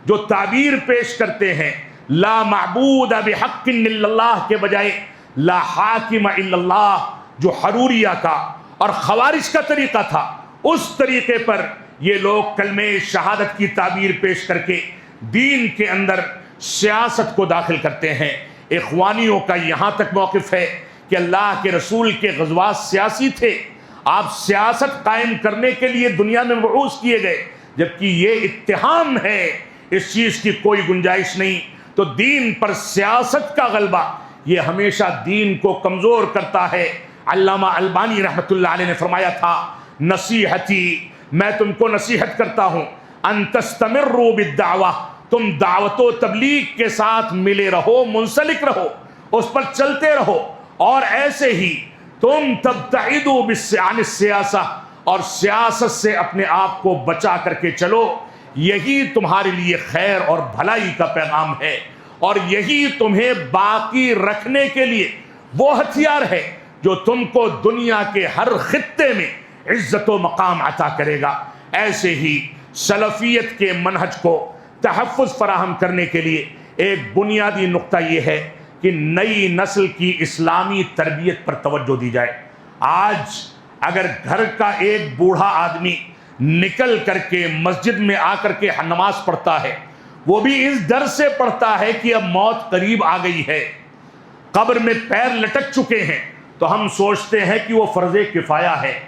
جو تعبیر پیش کرتے ہیں، لا معبود بحق الا اللہ کے بجائے لا حاکم الا اللہ، جو حروریہ کا اور خوارج کا طریقہ تھا، اس طریقے پر یہ لوگ کلمہ شہادت کی تعبیر پیش کر کے دین کے اندر سیاست کو داخل کرتے ہیں۔ اخوانیوں کا یہاں تک موقف ہے کہ اللہ کے رسول کے غزوات سیاسی تھے، آپ سیاست قائم کرنے کے لیے دنیا میں مبعوث کیے گئے، جبکہ یہ اتہام ہے، اس چیز کی کوئی گنجائش نہیں۔ تو دین پر سیاست کا غلبہ یہ ہمیشہ دین کو کمزور کرتا ہے۔ علامہ البانی رحمۃ اللہ علیہ نے فرمایا تھا، نصیحتی، میں تم کو نصیحت کرتا ہوں، ان تستمروا بالدعوہ، تم دعوت و تبلیغ کے ساتھ ملے رہو، منسلک رہو، اس پر چلتے رہو، اور ایسے ہی تم تبتعدوا عن السیاسہ، اور سیاست سے اپنے آپ کو بچا کر کے چلو، یہی تمہارے لیے خیر اور بھلائی کا پیغام ہے، اور یہی تمہیں باقی رکھنے کے لیے وہ ہتھیار ہے جو تم کو دنیا کے ہر خطے میں عزت و مقام عطا کرے گا۔ ایسے ہی سلفیت کے منہج کو تحفظ فراہم کرنے کے لیے ایک بنیادی نقطہ یہ ہے کہ نئی نسل کی اسلامی تربیت پر توجہ دی جائے۔ آج اگر گھر کا ایک بوڑھا آدمی نکل کر کے مسجد میں آ کر کے نماز پڑھتا ہے، وہ بھی اس ڈر سے پڑھتا ہے کہ اب موت قریب آ گئی ہے، قبر میں پیر لٹک چکے ہیں، تو ہم سوچتے ہیں کہ وہ فرض کفایہ ہے،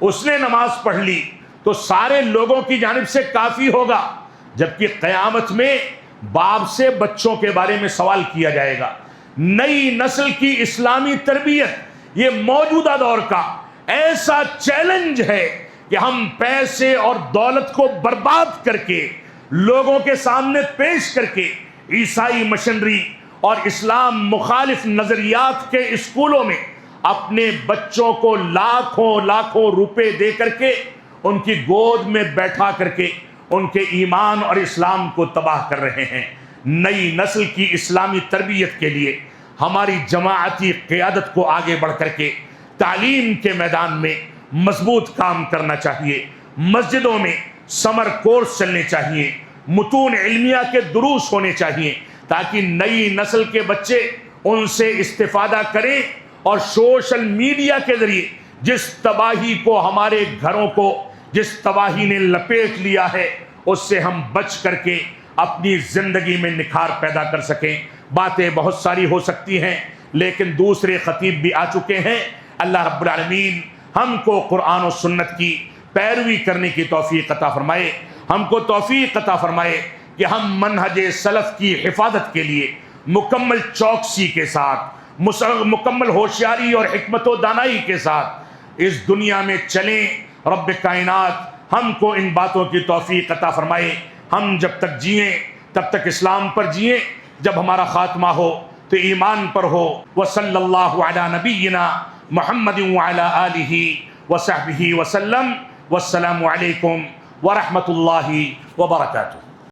اس نے نماز پڑھ لی تو سارے لوگوں کی جانب سے کافی ہوگا، جبکہ قیامت میں باپ سے بچوں کے بارے میں سوال کیا جائے گا۔ نئی نسل کی اسلامی تربیت یہ موجودہ دور کا ایسا چیلنج ہے کہ ہم پیسے اور دولت کو برباد کر کے لوگوں کے سامنے پیش کر کے عیسائی مشنری اور اسلام مخالف نظریات کے اسکولوں میں اپنے بچوں کو لاکھوں روپے دے کر کے ان کی گود میں بیٹھا کر کے ان کے ایمان اور اسلام کو تباہ کر رہے ہیں۔ نئی نسل کی اسلامی تربیت کے لیے ہماری جماعتی قیادت کو آگے بڑھ کر کے تعلیم کے میدان میں مضبوط کام کرنا چاہیے۔ مسجدوں میں سمر کورس چلنے چاہیے، متون علمیہ کے دروس ہونے چاہیے، تاکہ نئی نسل کے بچے ان سے استفادہ کریں، اور سوشل میڈیا کے ذریعے جس تباہی کو ہمارے گھروں کو جس تباہی نے لپیٹ لیا ہے، اس سے ہم بچ کر کے اپنی زندگی میں نکھار پیدا کر سکیں۔ باتیں بہت ساری ہو سکتی ہیں، لیکن دوسرے خطیب بھی آ چکے ہیں۔ اللہ رب العالمین ہم کو قرآن و سنت کی پیروی کرنے کی توفیق عطا فرمائے، ہم کو توفیق عطا فرمائے کہ ہم منہج سلف کی حفاظت کے لیے مکمل چوکسی کے ساتھ، مکمل ہوشیاری اور حکمت و دانائی کے ساتھ اس دنیا میں چلیں۔ رب کائنات ہم کو ان باتوں کی توفیق عطا فرمائے۔ ہم جب تک جئیں تب تک اسلام پر جئیں، جب ہمارا خاتمہ ہو تو ایمان پر ہو۔ وصلی اللہ علی نبینا محمد وعلی آلہ وصحبہ وسلم، والسلام علیکم ورحمۃ اللہ وبرکاتہ۔